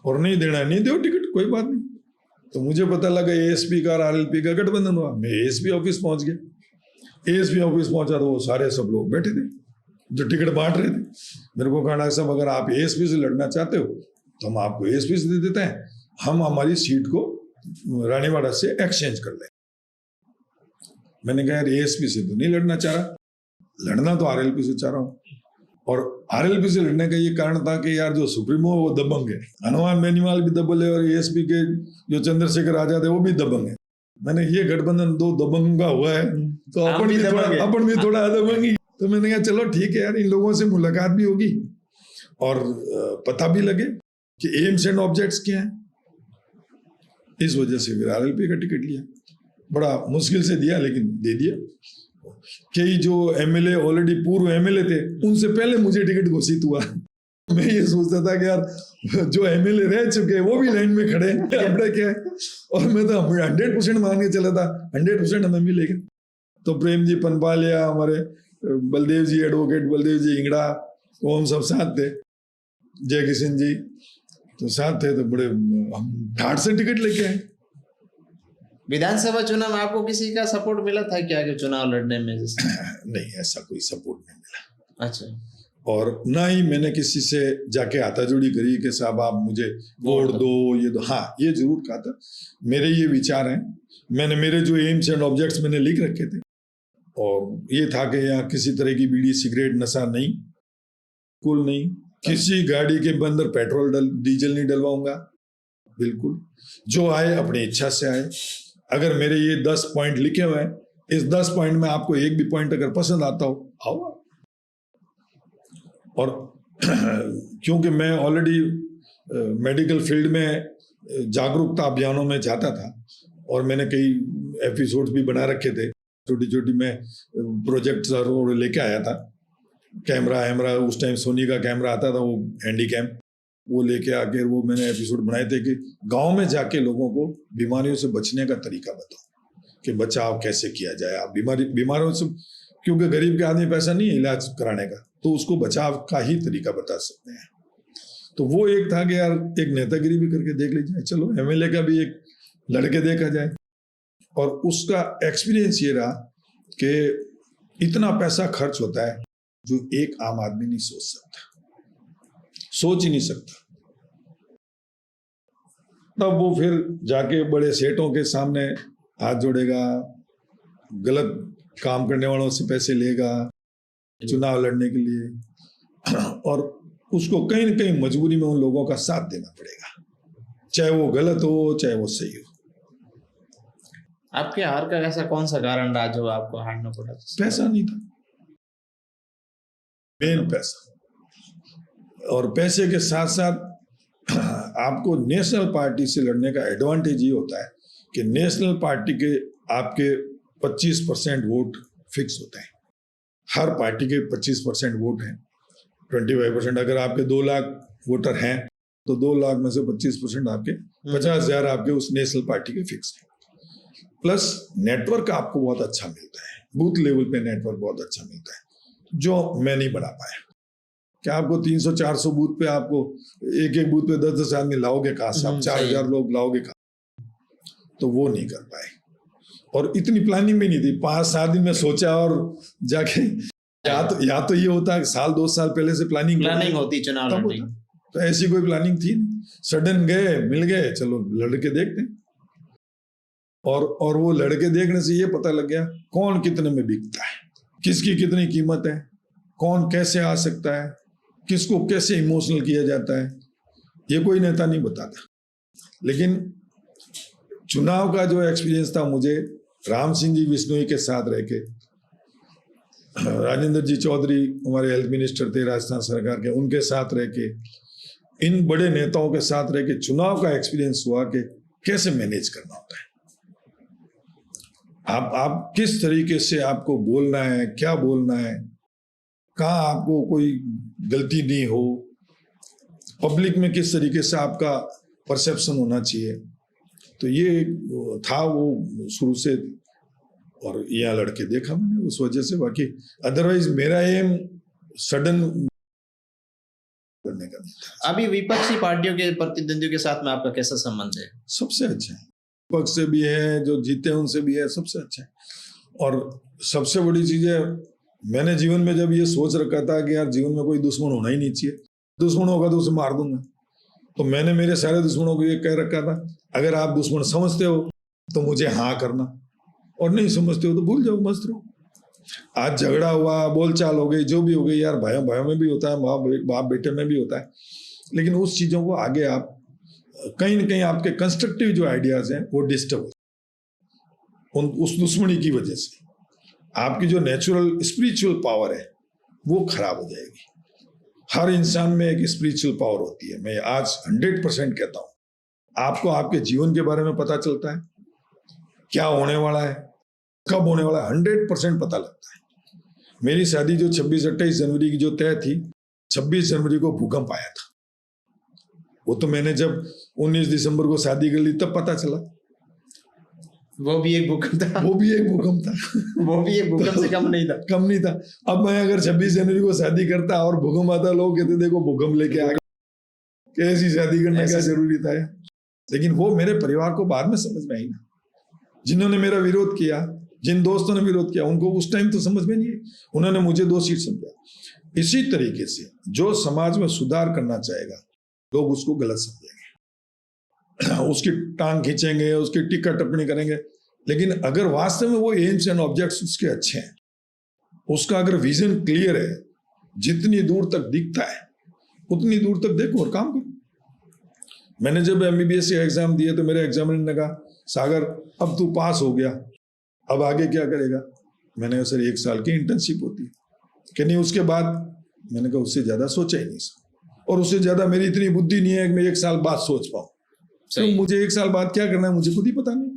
और नहीं देना नहीं दो टिकट, कोई बात नहीं। तो मुझे पता लगा एएसपी का और आरएलपी का गठबंधन हुआ। मैं एएसपी ऑफिस पहुंच गया। एएसपी ऑफिस पहुंचा तो वो सारे सब लोग बैठे थे जो टिकट बांट रहे थे। मेरे को कहा साहब अगर आप एएसपी से लड़ना चाहते हो तो हम आपको एएसपी से दे देते हैं, हम हमारी सीट को रानीवाड़ा से एक्सचेंज कर लें। मैंने कहा यार एएसपी से तो नहीं लड़ना चाह रहा, लड़ना तो आरएलपी से चाह रहा हूँ। और आरएलपी से लड़ने का ये कारण था कि यार जो सुप्रीमो है वो दबंग है, हनुमान बेनीवाल भी दबंग है और एएसपी के जो चंद्रशेखर आजाद है वो भी दबंग है। मैंने ये गठबंधन दो दबंग का हुआ है तो अपन भी थोड़ा दबंग ही। तो मैंने कहा चलो ठीक है यार, इन लोगों से मुलाकात भी होगी और पता भी लगे कि एम्स एंड ऑब्जेक्ट्स क्या है। इस वजह से फिर आरएलपी का टिकट लिया, बड़ा मुश्किल से दिया लेकिन दे दिया। कई जो एमएलए ऑलरेडी पूर्व एमएलए थे उनसे पहले मुझे टिकट घोषित हुआ। मैं ये सोचता था कि यार जो एमएलए रह चुके हैं वो भी लाइन में खड़े हैं, अपना क्या है। और मैं तो 100% मान के चला था 100% हमें मिलेगा। तो प्रेम जी पनपालिया, हमारे बलदेव जी एडवोकेट बलदेव जी इंगड़ा, वो हम सब साथ थे, जय किशन जी तो साथ थे। तो बड़े हम ठाट से टिकट लेके आए। विधानसभा चुनाव में आपको किसी का सपोर्ट मिला था क्या कि चुनाव लड़ने में? नहीं, ऐसा कोई सपोर्ट नहीं मिला। अच्छा। और ना ही मैंने किसी से जाके हाथाजोड़ी करी कि साहब आप मुझे वोट दो, ये दो। हाँ, ये जरूर कहा था, मेरे ये विचार हैं। मैंने मेरे जो एम्स एंड ऑब्जेक्ट्स मैंने लिख रखे थे और ये था कि यहाँ किसी तरह की बीड़ी सिगरेट नशा नहीं, बिल्कुल नहीं। किसी गाड़ी के अंदर पेट्रोल डीजल नहीं डलवाऊंगा, बिल्कुल। जो आए अपनी इच्छा से आए। अगर मेरे ये 10 पॉइंट लिखे हुए हैं, इस 10 पॉइंट में आपको एक भी पॉइंट अगर पसंद आता हो आओ। और क्योंकि मैं ऑलरेडी मेडिकल फील्ड में जागरूकता अभियानों में जाता था और मैंने कई एपिसोड्स भी बना रखे थे, छोटी छोटी मैं प्रोजेक्ट लेके आया था। कैमरा उस टाइम सोनी का कैमरा आता था, वो हैंडी कैम, वो लेके आके वो मैंने एपिसोड बनाए थे कि गांव में जाके लोगों को बीमारियों से बचने का तरीका बताओ कि बचाव कैसे किया जाए। आप बीमारियों से, क्योंकि गरीब के आदमी पैसा नहीं है इलाज कराने का, तो उसको बचाव का ही तरीका बता सकते हैं। तो वो एक था कि यार एक नेतागिरी भी करके देख लीजिए, चलो एमएलए का भी एक लड़के देखा जाए। और उसका एक्सपीरियंस ये रहा कि इतना पैसा खर्च होता है जो एक आम आदमी नहीं सोच सकता, सोच ही नहीं सकता। तब वो फिर जाके बड़े सेठों के सामने हाथ जोड़ेगा, गलत काम करने वालों से पैसे लेगा चुनाव लड़ने के लिए, और उसको कहीं न कहीं मजबूरी में उन लोगों का साथ देना पड़ेगा, चाहे वो गलत हो चाहे वो सही हो। आपके हार का ऐसा कौन सा कारण रहा जो आपको हारना पड़ा? पैसा नहीं था, मेन पैसा। और पैसे के साथ साथ आपको नेशनल पार्टी से लड़ने का एडवांटेज ये होता है कि नेशनल पार्टी के आपके 25% वोट फिक्स होते हैं। हर पार्टी के 25% वोट हैं, 25%। अगर आपके 2 लाख वोटर हैं तो 2 लाख में से 25% आपके 50,000 आपके उस नेशनल पार्टी के फिक्स हैं। प्लस नेटवर्क आपको बहुत अच्छा मिलता है, बूथ लेवल पे नेटवर्क बहुत अच्छा मिलता है। जो मैं नहीं बढ़ा पाया। क्या आपको 300-400 बूथ पे आपको एक बूथ पे 10-10 आदमी लाओगे कहाँ से? आप 4,000 लोग लाओगे कहाँ? तो वो नहीं कर पाए। और इतनी प्लानिंग भी नहीं थी। 5-7 दिन में सोचा और जाके या तो ये होता है साल 2 साल पहले से प्लानिंग होती चुनाव लड़ने की। तो ऐसी कोई प्लानिंग थी नहीं। सडन गए, मिल गए, चलो लड़के देखते हैं। और वो लड़के देखने से ये पता लग गया कौन कितने में बिकता है, किसकी कितनी कीमत है, कौन कैसे आ सकता है, किसको कैसे इमोशनल किया जाता है, ये कोई नेता नहीं बताता। लेकिन चुनाव का जो एक्सपीरियंस था मुझे राम सिंह जी बिश्नोई के साथ रह के, राजेंद्र जी चौधरी हमारे हेल्थ मिनिस्टर थे राजस्थान सरकार के, उनके साथ रह के, इन बड़े नेताओं के साथ रह के चुनाव का एक्सपीरियंस हुआ कि कैसे मैनेज करना होता है। आप किस तरीके से आपको बोलना है, क्या बोलना है, कहाँ आपको कोई गलती नहीं हो, पब्लिक में किस तरीके से आपका परसेप्शन होना चाहिए। तो ये था वो शुरू से, और यहाँ लड़के देखा मैंने उस वजह से। बाकी अदरवाइज मेरा एम सडन करने का नहीं था। अभी विपक्षी पार्टियों के प्रतिद्वंदियों के साथ में आपका कैसा संबंध है? सबसे अच्छा है, विपक्ष से भी है, जो जीते उनसे भी है, सबसे अच्छा है। और सबसे बड़ी चीज है, मैंने जीवन में जब ये सोच रखा था कि यार जीवन में कोई दुश्मन होना ही नहीं चाहिए, दुश्मन होगा तो उसे मार दूंगा। तो मैंने मेरे सारे दुश्मनों को ये कह रखा था, अगर आप दुश्मन समझते हो तो मुझे हाँ करना, और नहीं समझते हो तो भूल जाओ, मस्त रहो। आज झगड़ा हुआ, बोलचाल हो गई, जो भी हो गई, यार भाइयों भाइयों में भी होता है, बाप बेटे में भी होता है। लेकिन उस चीजों को आगे आप कहीं ना कहीं आपके कंस्ट्रक्टिव जो आइडियाज हैं वो डिस्टर्ब हो उस दुश्मनी की वजह से। आपकी जो नेचुरल स्पिरिचुअल पावर है वो खराब हो जाएगी। हर इंसान में एक स्पिरिचुअल पावर होती है। मैं आज 100% कहता हूं, आपको आपके जीवन के बारे में पता चलता है, क्या होने वाला है, कब होने वाला है, 100% पता लगता है। मेरी शादी जो 26-28 जनवरी की जो तय थी, 26 जनवरी को भूकंप आया था। वो तो मैंने जब 19 दिसंबर को शादी कर ली तब पता चला। वो भी एक भूकंप था। वो भी एक भूकंप था। वो भी एक भूकंप से कम नहीं था। कम नहीं था। अब मैं अगर 26 जनवरी को शादी करता और भूकंप आता, लोग कहते देखो भूकंप लेके आ गए, कैसी शादी करने का जरूरी था। लेकिन वो मेरे परिवार को बाद में समझ में आई ना, जिन्होंने मेरा विरोध किया, जिन दोस्तों ने विरोध किया, उनको उस टाइम तो समझ में नहीं है, उन्होंने मुझे दोषी समझा। इसी तरीके से जो समाज में सुधार करना चाहेगा लोग उसको गलत समझेंगे, उसकी टांग खींचेंगे, उसकी टीका टिप्पणी करेंगे। लेकिन अगर वास्तव में वो एम्स एंड ऑब्जेक्ट्स उसके अच्छे हैं, उसका अगर विजन क्लियर है, जितनी दूर तक दिखता है उतनी दूर तक देखो और काम करो। मैंने जब MBBS के एग्जाम दिए तो मेरे एग्जामिनर ने कहा, सागर अब तू पास हो गया, अब आगे क्या करेगा? मैंने कहा सर 1 साल की इंटर्नशिप होती है। कि नहीं उसके बाद? मैंने कहा उससे ज्यादा सोचा ही नहीं सर, और उससे ज्यादा मेरी इतनी बुद्धि नहीं है कि मैं 1 साल बाद सोच पाऊं। तो मुझे 1 साल बाद क्या करना है मुझे खुद ही पता नहीं,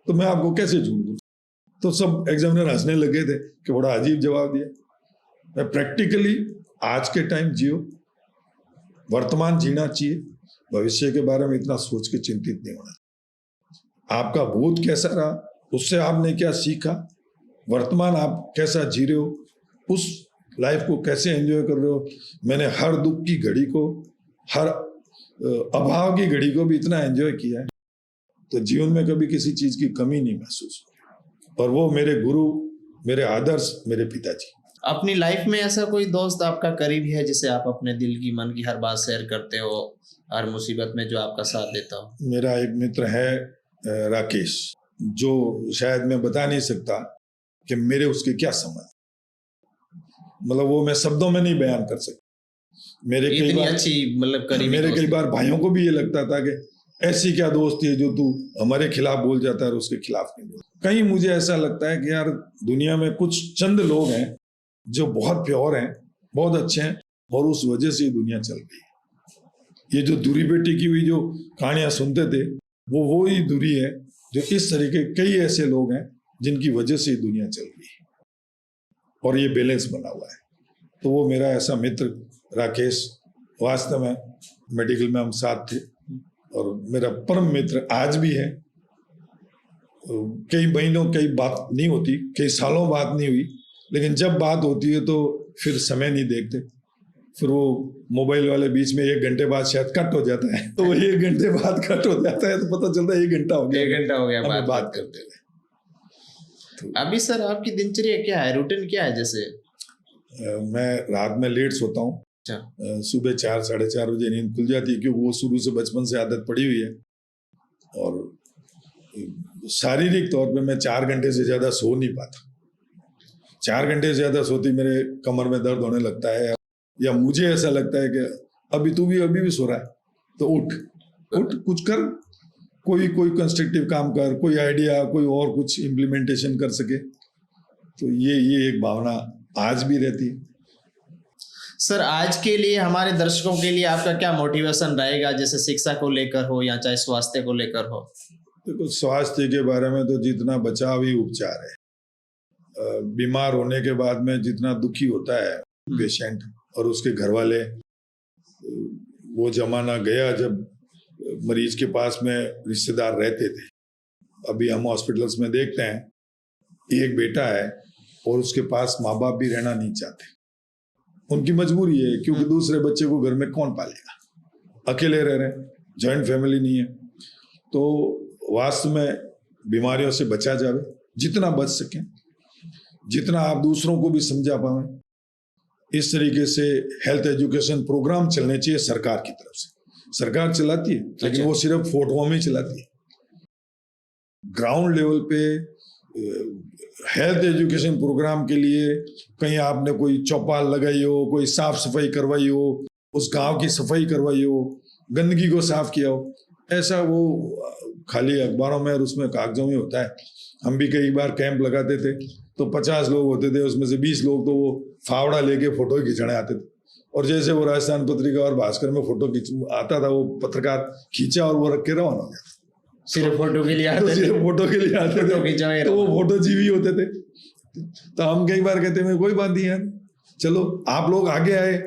तो मैं आपको कैसे झूठ दूं? तो सब एग्जामिनर हंसने लगे थे कि बड़ा अजीब जवाब दिया। मैं प्रैक्टिकली आज के टाइम जियो, वर्तमान जीना चाहिए, भविष्य के बारे में इतना सोच के चिंतित नहीं होना। आपका भूत कैसा रहा, उससे आपने क्या सीखा, वर्तमान आप कैसा जी रहे हो, उस लाइफ को कैसे एंजॉय कर रहे हो। मैंने हर दुख की घड़ी को, हर अभाव की घड़ी को भी इतना एंजॉय किया है, तो जीवन में कभी किसी चीज की कमी नहीं महसूस हुई। और वो मेरे गुरु, मेरे आदर्श, मेरे पिताजी। अपनी लाइफ में ऐसा कोई दोस्त आपका करीबी है जिसे आप अपने दिल की, मन की हर बात शेयर करते हो, हर मुसीबत में जो आपका साथ देता हो? मेरा एक मित्र है राकेश, जो शायद मैं बता नहीं सकता कि मेरे उसके क्या समझ, मतलब वो मैं शब्दों में नहीं बयान कर सकता। मेरे कई बार अच्छी मतलब मेरे कई बार भाइयों को भी ये लगता था कि ऐसी क्या दोस्ती है जो तू हमारे खिलाफ बोल जाता है और उसके खिलाफ नहीं बोल। कहीं मुझे ऐसा लगता है कि यार दुनिया में कुछ चंद लोग हैं जो बहुत प्योर हैं, बहुत अच्छे हैं, और उस वजह से दुनिया चल रही है। ये जो दूरी पे टिकी हुई जो कहानियां सुनते थे, वो ही दूरी है जो इस तरीके कई ऐसे लोग हैं जिनकी वजह से दुनिया चल रही है, और ये बैलेंस बना हुआ है। तो वो मेरा ऐसा मित्र राकेश, वास्तव में मेडिकल में हम साथ थे, और मेरा परम मित्र आज भी है। कई महीनों कई बात नहीं होती, कई सालों बात नहीं हुई, लेकिन जब बात होती है तो फिर समय नहीं देखते, फिर वो मोबाइल वाले बीच में 1 घंटे बाद शायद कट हो जाता है, तो वो 1 घंटे बाद कट हो जाता है तो पता चलता है 1 घंटा हो गया, 1 घंटा हो गया हमें बात करते हुए। अभी सर आपकी दिनचर्या क्या है, रूटीन क्या है? जैसे मैं रात में लेट सोता हूँ, अच्छा, सुबह 4 साढ़े 4 बजे नींद खुल जाती है, क्योंकि वो शुरू से बचपन से आदत पड़ी हुई है। और शारीरिक तौर पे मैं 4 घंटे से ज्यादा सो नहीं पाता। 4 घंटे से ज्यादा सोती मेरे कमर में दर्द होने लगता है, या मुझे ऐसा लगता है कि अभी भी सो रहा है, तो उठ कुछ कर, कोई कंस्ट्रक्टिव काम कर, कोई आइडिया, कोई और कुछ इम्प्लीमेंटेशन कर सके। तो ये एक भावना आज भी रहती है। सर आज के लिए हमारे दर्शकों के लिए आपका क्या मोटिवेशन रहेगा, जैसे शिक्षा को लेकर हो या चाहे स्वास्थ्य को लेकर हो? देखो, स्वास्थ्य के बारे में तो जितना बचाव ही उपचार है। बीमार होने के बाद में जितना दुखी होता है पेशेंट और उसके घर वाले, वो जमाना गया जब मरीज के पास में रिश्तेदार रहते थे। अभी हम हॉस्पिटल्स में देखते हैं एक बेटा है और उसके पास माँ बाप भी रहना नहीं चाहते, उनकी मजबूरी है, क्योंकि दूसरे बच्चे को घर में कौन पालेगा, अकेले रह रहे हैं, जॉइंट फैमिली नहीं है। तो वास्तव में बीमारियों से बचा जावे, जितना बच सके, जितना आप दूसरों को भी समझा पाए, इस तरीके से हेल्थ एजुकेशन प्रोग्राम चलने चाहिए सरकार की तरफ से। सरकार चलाती है, लेकिन वो सिर्फ फोटोओं में चलाती है। ग्राउंड लेवल पे हेल्थ एजुकेशन प्रोग्राम के लिए कहीं आपने कोई चौपाल लगाई हो, कोई साफ सफाई करवाई हो, उस गांव की सफाई करवाई हो, गंदगी को साफ किया हो, ऐसा वो खाली अखबारों में और उसमें कागजों में होता है। हम भी कई बार कैंप लगाते थे तो 50 लोग होते थे, उसमें से 20 लोग तो वो फावड़ा लेके फोटो खींचने आते थे, और जैसे वो राजस्थान पत्रिका और भास्कर में फोटो आता था, वो पत्रकार खींचा और वो रख के रवाना हो गया। सिर्फ फोटो के लिए आते थे, सिर्फ फोटो के लिए आते थे, तो वो फोटो जीवी होते थे। तो हम कई बार कहते हैं कोई बात नहीं यार, चलो आप लोग आगे आए,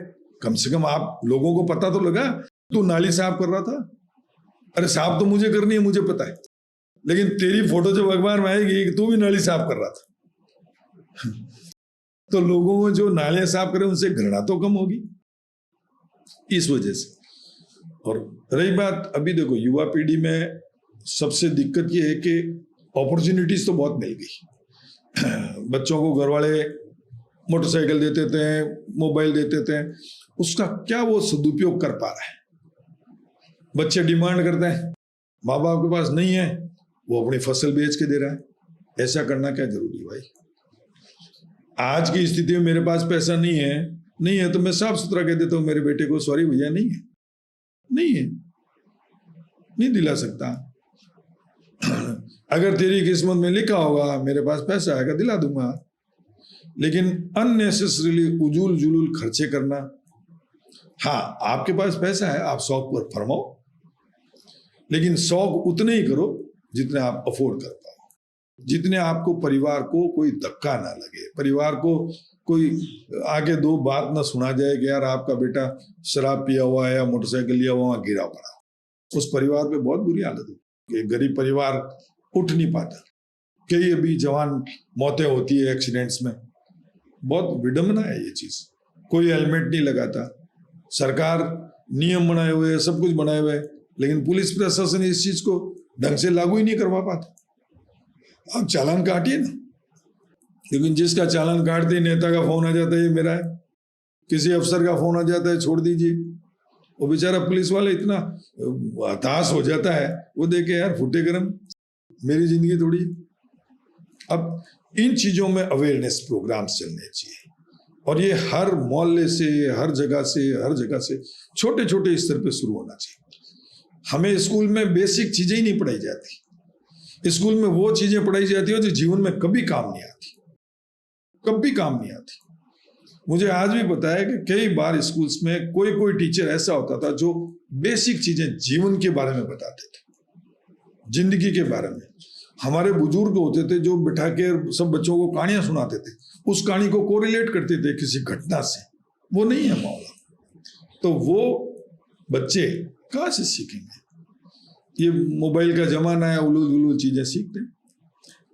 कम से कम आप लोगों को पता तो लगा। तू नाली साफ कर रहा था, अरे साफ तो मुझे करनी है, मुझे पता है, लेकिन तेरी फोटो जब अखबार में आएगी कि तू भी नाली साफ कर रहा था तो लोगों को जो नालियां साफ करें उनसे घृणा तो कम होगी, इस वजह से। और रही बात, अभी देखो युवा पीढ़ी में सबसे दिक्कत ये है कि अपॉर्चुनिटीज तो बहुत मिल गई। बच्चों को घर वाले मोटरसाइकिल देते थे, मोबाइल देते थे, उसका क्या वो सदुपयोग कर पा रहा है? बच्चे डिमांड करते हैं, माँ बाप के पास नहीं है, वो अपनी फसल बेच के दे रहा है। ऐसा करना क्या जरूरी भाई? आज की स्थिति में मेरे पास पैसा नहीं है तो मैं साफ सुथरा कह देता हूँ मेरे बेटे को, सॉरी भैया नहीं है, नहीं दिला सकता। अगर तेरी किस्मत में लिखा होगा मेरे पास पैसा आएगा दिला दूंगा, लेकिन अननेसेसरीली उजूल जुलूल खर्चे करना, हाँ आपके पास पैसा है आप शौक पर फरमाओ, लेकिन शौक उतने ही करो जितने आप अफोर्ड कर पाओ, जितने आपको परिवार को कोई धक्का ना लगे, परिवार को कोई आगे दो बात ना सुना जाए कि यार आपका बेटा शराब पिया हुआ है या मोटरसाइकिल लिया हुआ गिरा पड़ा। उस परिवार पे बहुत बुरी हालत होती है, गरीब परिवार उठ नहीं पाता। कई अभी जवान मौतें होती है एक्सीडेंट्स में, बहुत विडंबना है ये चीज। कोई हेलमेट नहीं लगाता, सरकार नियम बनाए हुए, सब कुछ बनाए हुए, लेकिन पुलिस प्रशासन इस चीज को ढंग से लागू ही नहीं करवा पाता। आप चालान काटिए ना, लेकिन जिसका चालान काटते ही नेता का फोन आ जाता है ये मेरा है, किसी अफसर का फोन आ जाता है छोड़ दीजिए, वो बेचारा पुलिस वाला इतना हताश हो जाता है, वो देखे यार फुटे गरम, मेरी जिंदगी थोड़ी। अब इन चीजों में अवेयरनेस प्रोग्राम्स चलने चाहिए, और ये हर मोहल्ले से, हर जगह से छोटे छोटे स्तर पे शुरू होना चाहिए। हमें स्कूल में बेसिक चीजें ही नहीं पढ़ाई जाती, स्कूल में वो चीजें पढ़ाई जाती है जो जीवन में कभी काम नहीं आती, कभी काम नहीं आती। मुझे आज भी पता है कि कई बार स्कूल्स में कोई टीचर ऐसा होता था जो बेसिक चीजें जीवन के बारे में बताते थे, जिंदगी के बारे में। हमारे बुजुर्ग होते थे जो बिठा के सब बच्चों को कहानियां सुनाते थे, उस कहानी को कोरिलेट करते थे किसी घटना से। वो नहीं है मामला, तो वो बच्चे कहाँ से सीखेंगे? ये मोबाइल का जमाना है, उलूल चीजें सीखते हैं,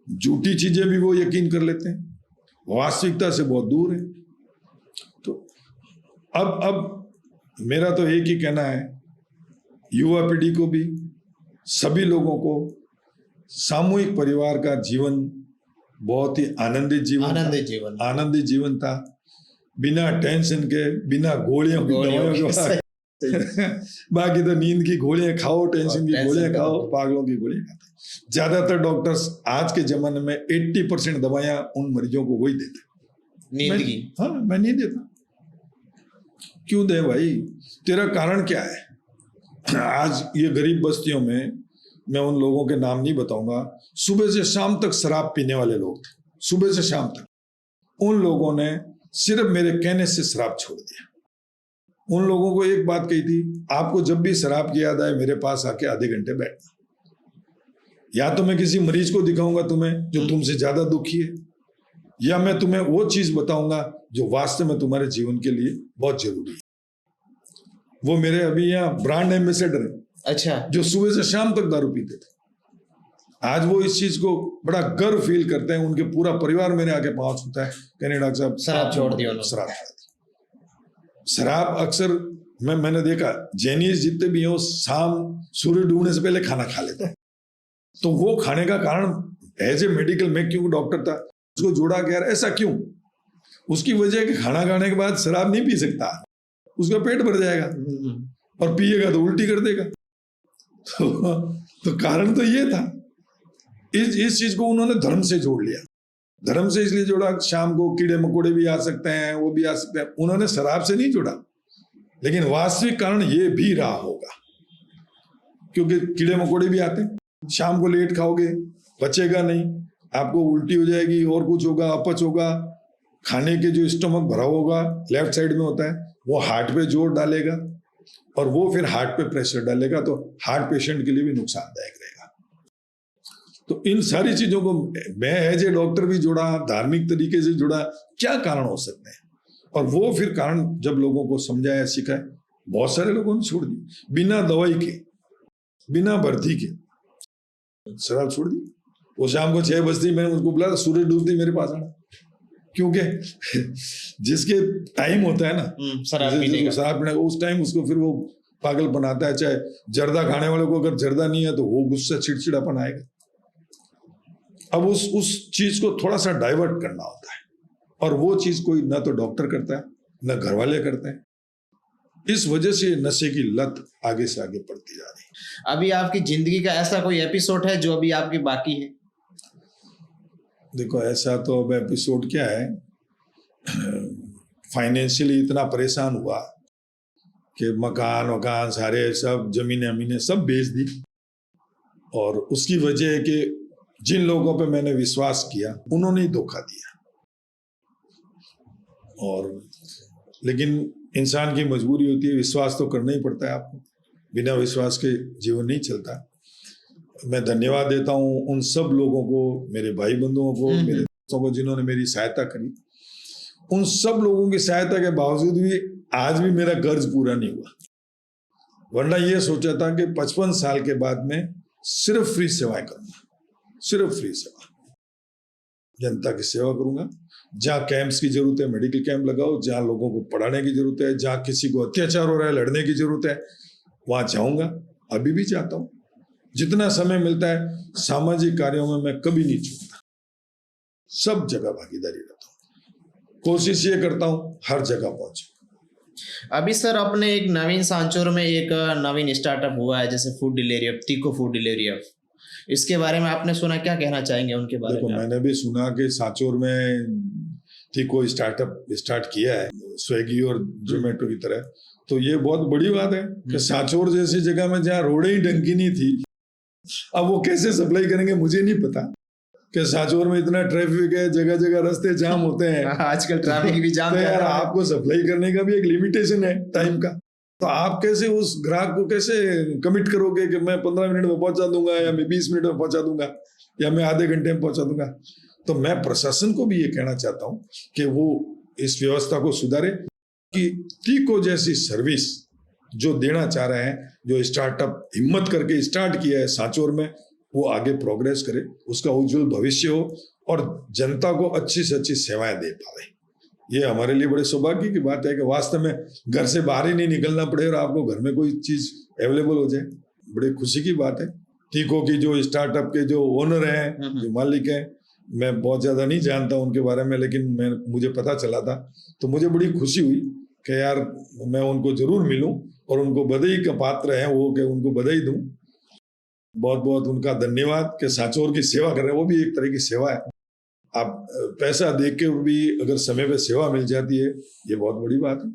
झूठी चीजें भी वो यकीन कर लेते हैं, वास्तविकता से बहुत दूर है। तो अब मेरा तो एक ही कहना है, युवा पीढ़ी को भी, सभी लोगों को, सामूहिक परिवार का जीवन बहुत ही आनंदित जीवन था, बिना टेंशन के, बिना गोलियों की, दवाइयों के। बाकी तो नींद की गोलियां खाओ, टेंशन की गोलियां खाओ, पागलों की गोलियां खाते। ज्यादातर डॉक्टर्स आज के जमाने में 80% दवाइयां उन मरीजों को वही देते, नींद की। हाँ, मैं नहीं देता। क्यों दे भाई? तेरा कारण क्या है? आज ये गरीब बस्तियों में, मैं उन लोगों के नाम नहीं बताऊंगा, सुबह से शाम तक शराब पीने वाले लोग थे, सुबह से शाम तक। उन लोगों ने सिर्फ मेरे कहने से शराब छोड़ दिया। उन लोगों को एक बात कही थी, आपको जब भी शराब की याद आए मेरे पास आके आधे घंटे बैठना, या तो मैं किसी मरीज को दिखाऊंगा तुम्हें जो तुमसे ज्यादा दुखी है, या मैं तुम्हें वो चीज बताऊंगा जो वास्तव में तुम्हारे जीवन के लिए बहुत जरूरी है। वो मेरे अभी यहाँ ब्रांड एम्बेसडर है, अच्छा, जो सुबह से शाम तक दारू पीते थे। आज वो इस चीज को बड़ा गर्व फील करते हैं, उनके पूरा परिवार मेरे आके पहुंच होता है, कहने डॉक्टर साहब शराब छोड़ दिया। शराब अक्सर मैंने देखा, जैनिस जितने भी हो शाम सूर्य डूबने से पहले खाना खा लेते हैं। तो वो खाने का कारण एज ए मेडिकल, मैं क्यों डॉक्टर था, उसको जोड़ा गया। ऐसा क्यों? उसकी वजह है कि खाना खाने के बाद शराब नहीं पी सकता, उसका पेट भर जाएगा, और पिएगा तो उल्टी कर देगा। तो कारण तो ये था। इस चीज को उन्होंने धर्म से जोड़ लिया। धर्म से इसलिए जोड़ा, शाम को कीड़े मकोड़े भी आ सकते हैं, वो भी आ सकते हैं, उन्होंने शराब से नहीं जोड़ा। लेकिन वास्तविक कारण ये भी रहा होगा, क्योंकि कीड़े मकोड़े भी आते हैं। शाम को लेट खाओगे, बचेगा नहीं, आपको उल्टी हो जाएगी, और कुछ होगा, अपच होगा। खाने के जो स्टमक भरा होगा लेफ्ट साइड में होता है, वो हार्ट पे जोर डालेगा, और वो फिर हार्ट पे प्रेशर डालेगा, तो हार्ट पेशेंट के लिए भी नुकसानदायक रहेगा। तो इन सारी चीजों को मैं एज ए डॉक्टर भी जोड़ा, धार्मिक तरीके से जुड़ा, क्या कारण हो सकते हैं। और वो फिर कारण जब लोगों को समझाया, सिखाया, बहुत सारे लोगों ने छोड़ दी, बिना दवाई के, बिना भर्ती के शराब छोड़ दी। वो शाम को 6 बजती, मैंने उनको बुलाया, सूरज डूबती मेरे पास आना, क्योंकि जिसके टाइम होता है ना शराब पीने का, उस टाइम उसको फिर वो पागल बनाता है। चाहे जर्दा खाने वाले को अगर जर्दा नहीं है तो वो गुस्सा, चिड़चिड़ापन आएगा। अब उस चीज को थोड़ा सा डाइवर्ट करना होता है, और वो चीज कोई ना तो डॉक्टर करता है, ना घर वाले करते हैं। इस वजह से नशे की लत आगे से आगे बढ़ती जा रही है। अभी आपकी जिंदगी का ऐसा कोई एपिसोड है जो अभी आपकी बाकी है? देखो, ऐसा तो अब एपिसोड क्या है, फाइनेंशियली इतना परेशान हुआ कि मकान सारे सब जमीनें अमीनें सब बेच दी। और उसकी वजह है कि जिन लोगों पे मैंने विश्वास किया उन्होंने ही धोखा दिया। और लेकिन इंसान की मजबूरी होती है, विश्वास तो करना ही पड़ता है आपको, बिना विश्वास के जीवन नहीं चलता। मैं धन्यवाद देता हूँ उन सब लोगों को, मेरे भाई बंधुओं को, मेरे दोस्तों को, जिन्होंने मेरी सहायता करी। उन सब लोगों की सहायता के बावजूद भी आज भी मेरा कर्ज पूरा नहीं हुआ। वरना ये सोचा था कि 55 साल के बाद में सिर्फ फ्री सेवाएं करूंगा, सिर्फ फ्री सेवा, जनता की सेवा करूंगा। जहां कैंप्स की जरूरत है मेडिकल कैंप लगाओ, जहां लोगों को पढ़ाने की जरूरत है, जहां किसी को अत्याचार हो रहा है लड़ने की जरूरत है, वहां जाऊंगा। अभी भी जाता हूं, जितना समय मिलता है सामाजिक कार्यों में मैं कभी नहीं छूटता, सब जगह भागीदारी रहता हूं। कोशिश ये करता हूं हर जगह पहुंचे। अभी सर अपने एक नवीन सांचौर में एक नवीन स्टार्टअप हुआ है, जैसे फूड डिलीवरी, तीको फूड डिलीवरी। इसके बारे में आपने सुना, क्या कहना चाहेंगे उनके बारे में? मैंने भी सुना कि सांचौर में तीको स्टार्टअप स्टार्ट किया है, स्विगी और जोमेटो की तरह। तो ये बहुत बड़ी बात है कि सांचौर जैसी जगह में जहाँ रोडें ही ढंग की नहीं थी, अब वो कैसे सप्लाई करेंगे मुझे नहीं पता। कि सांचौर में इतना ट्रैफिक है, जगह जगह रास्ते जाम होते हैं आजकल ट्रैफिक भी जाम तो यार आपको सप्लाई करने का भी एक लिमिटेशन है टाइम का। तो आप कैसे उस ग्राहक को कैसे कमिट करोगे कि मैं 15 मिनट में पहुंचा दूंगा, या मैं 20 मिनट में पहुंचा दूंगा, या मैं आधे घंटे में पहुंचा दूंगा। तो मैं प्रशासन को भी ये कहना चाहता हूं कि वो इस व्यवस्था को सुधारे, कि तीको जैसी सर्विस जो देना चाह रहे हैं, जो स्टार्टअप हिम्मत करके स्टार्ट किया है सांचौर में, वो आगे प्रोग्रेस करे, उसका उज्जवल भविष्य हो और जनता को अच्छी से अच्छी सेवाएं दे पाए। ये हमारे लिए बड़े सौभाग्य की बात है कि वास्तव में घर से बाहर ही नहीं निकलना पड़े और आपको घर में कोई चीज अवेलेबल हो जाए। बड़ी खुशी की बात है। टीको की जो स्टार्टअप के जो ओनर हैं, जो मालिक हैं, मैं बहुत ज्यादा नहीं जानता उनके बारे में, लेकिन मुझे पता चला था तो मुझे बड़ी खुशी हुई कि यार मैं उनको जरूर मिलूं और उनको बधाई का पात्र हैं वो, कि उनको बधाई दूं। बहुत बहुत उनका धन्यवाद कि सांचौर की सेवा कर रहे हैं। वो भी एक तरह की सेवा है। आप पैसा दे के भी अगर समय पे सेवा मिल जाती है, ये बहुत बड़ी बात है।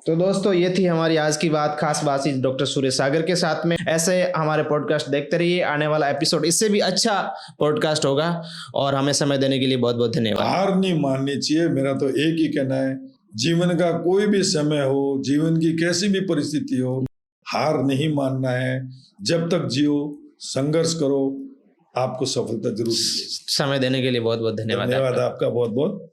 तो दोस्तों, ये थी हमारी आज की बात, खास बातचीत डॉक्टर सुरेश सागर के साथ में। ऐसे हमारे पॉडकास्ट देखते रहिए, आने वाला एपिसोड इससे भी अच्छा पॉडकास्ट होगा। और हमें समय देने के लिए बहुत बहुत धन्यवाद। हार नहीं माननी चाहिए। मेरा तो एक ही कहना है, जीवन का कोई भी समय हो, जीवन की कैसी भी परिस्थिति हो, हार नहीं मानना है। जब तक जियो, संघर्ष करो, आपको सफलता जरूर मिलेगी। समय देने के लिए बहुत बहुत धन्यवाद। धन्यवाद आपका बहुत बहुत।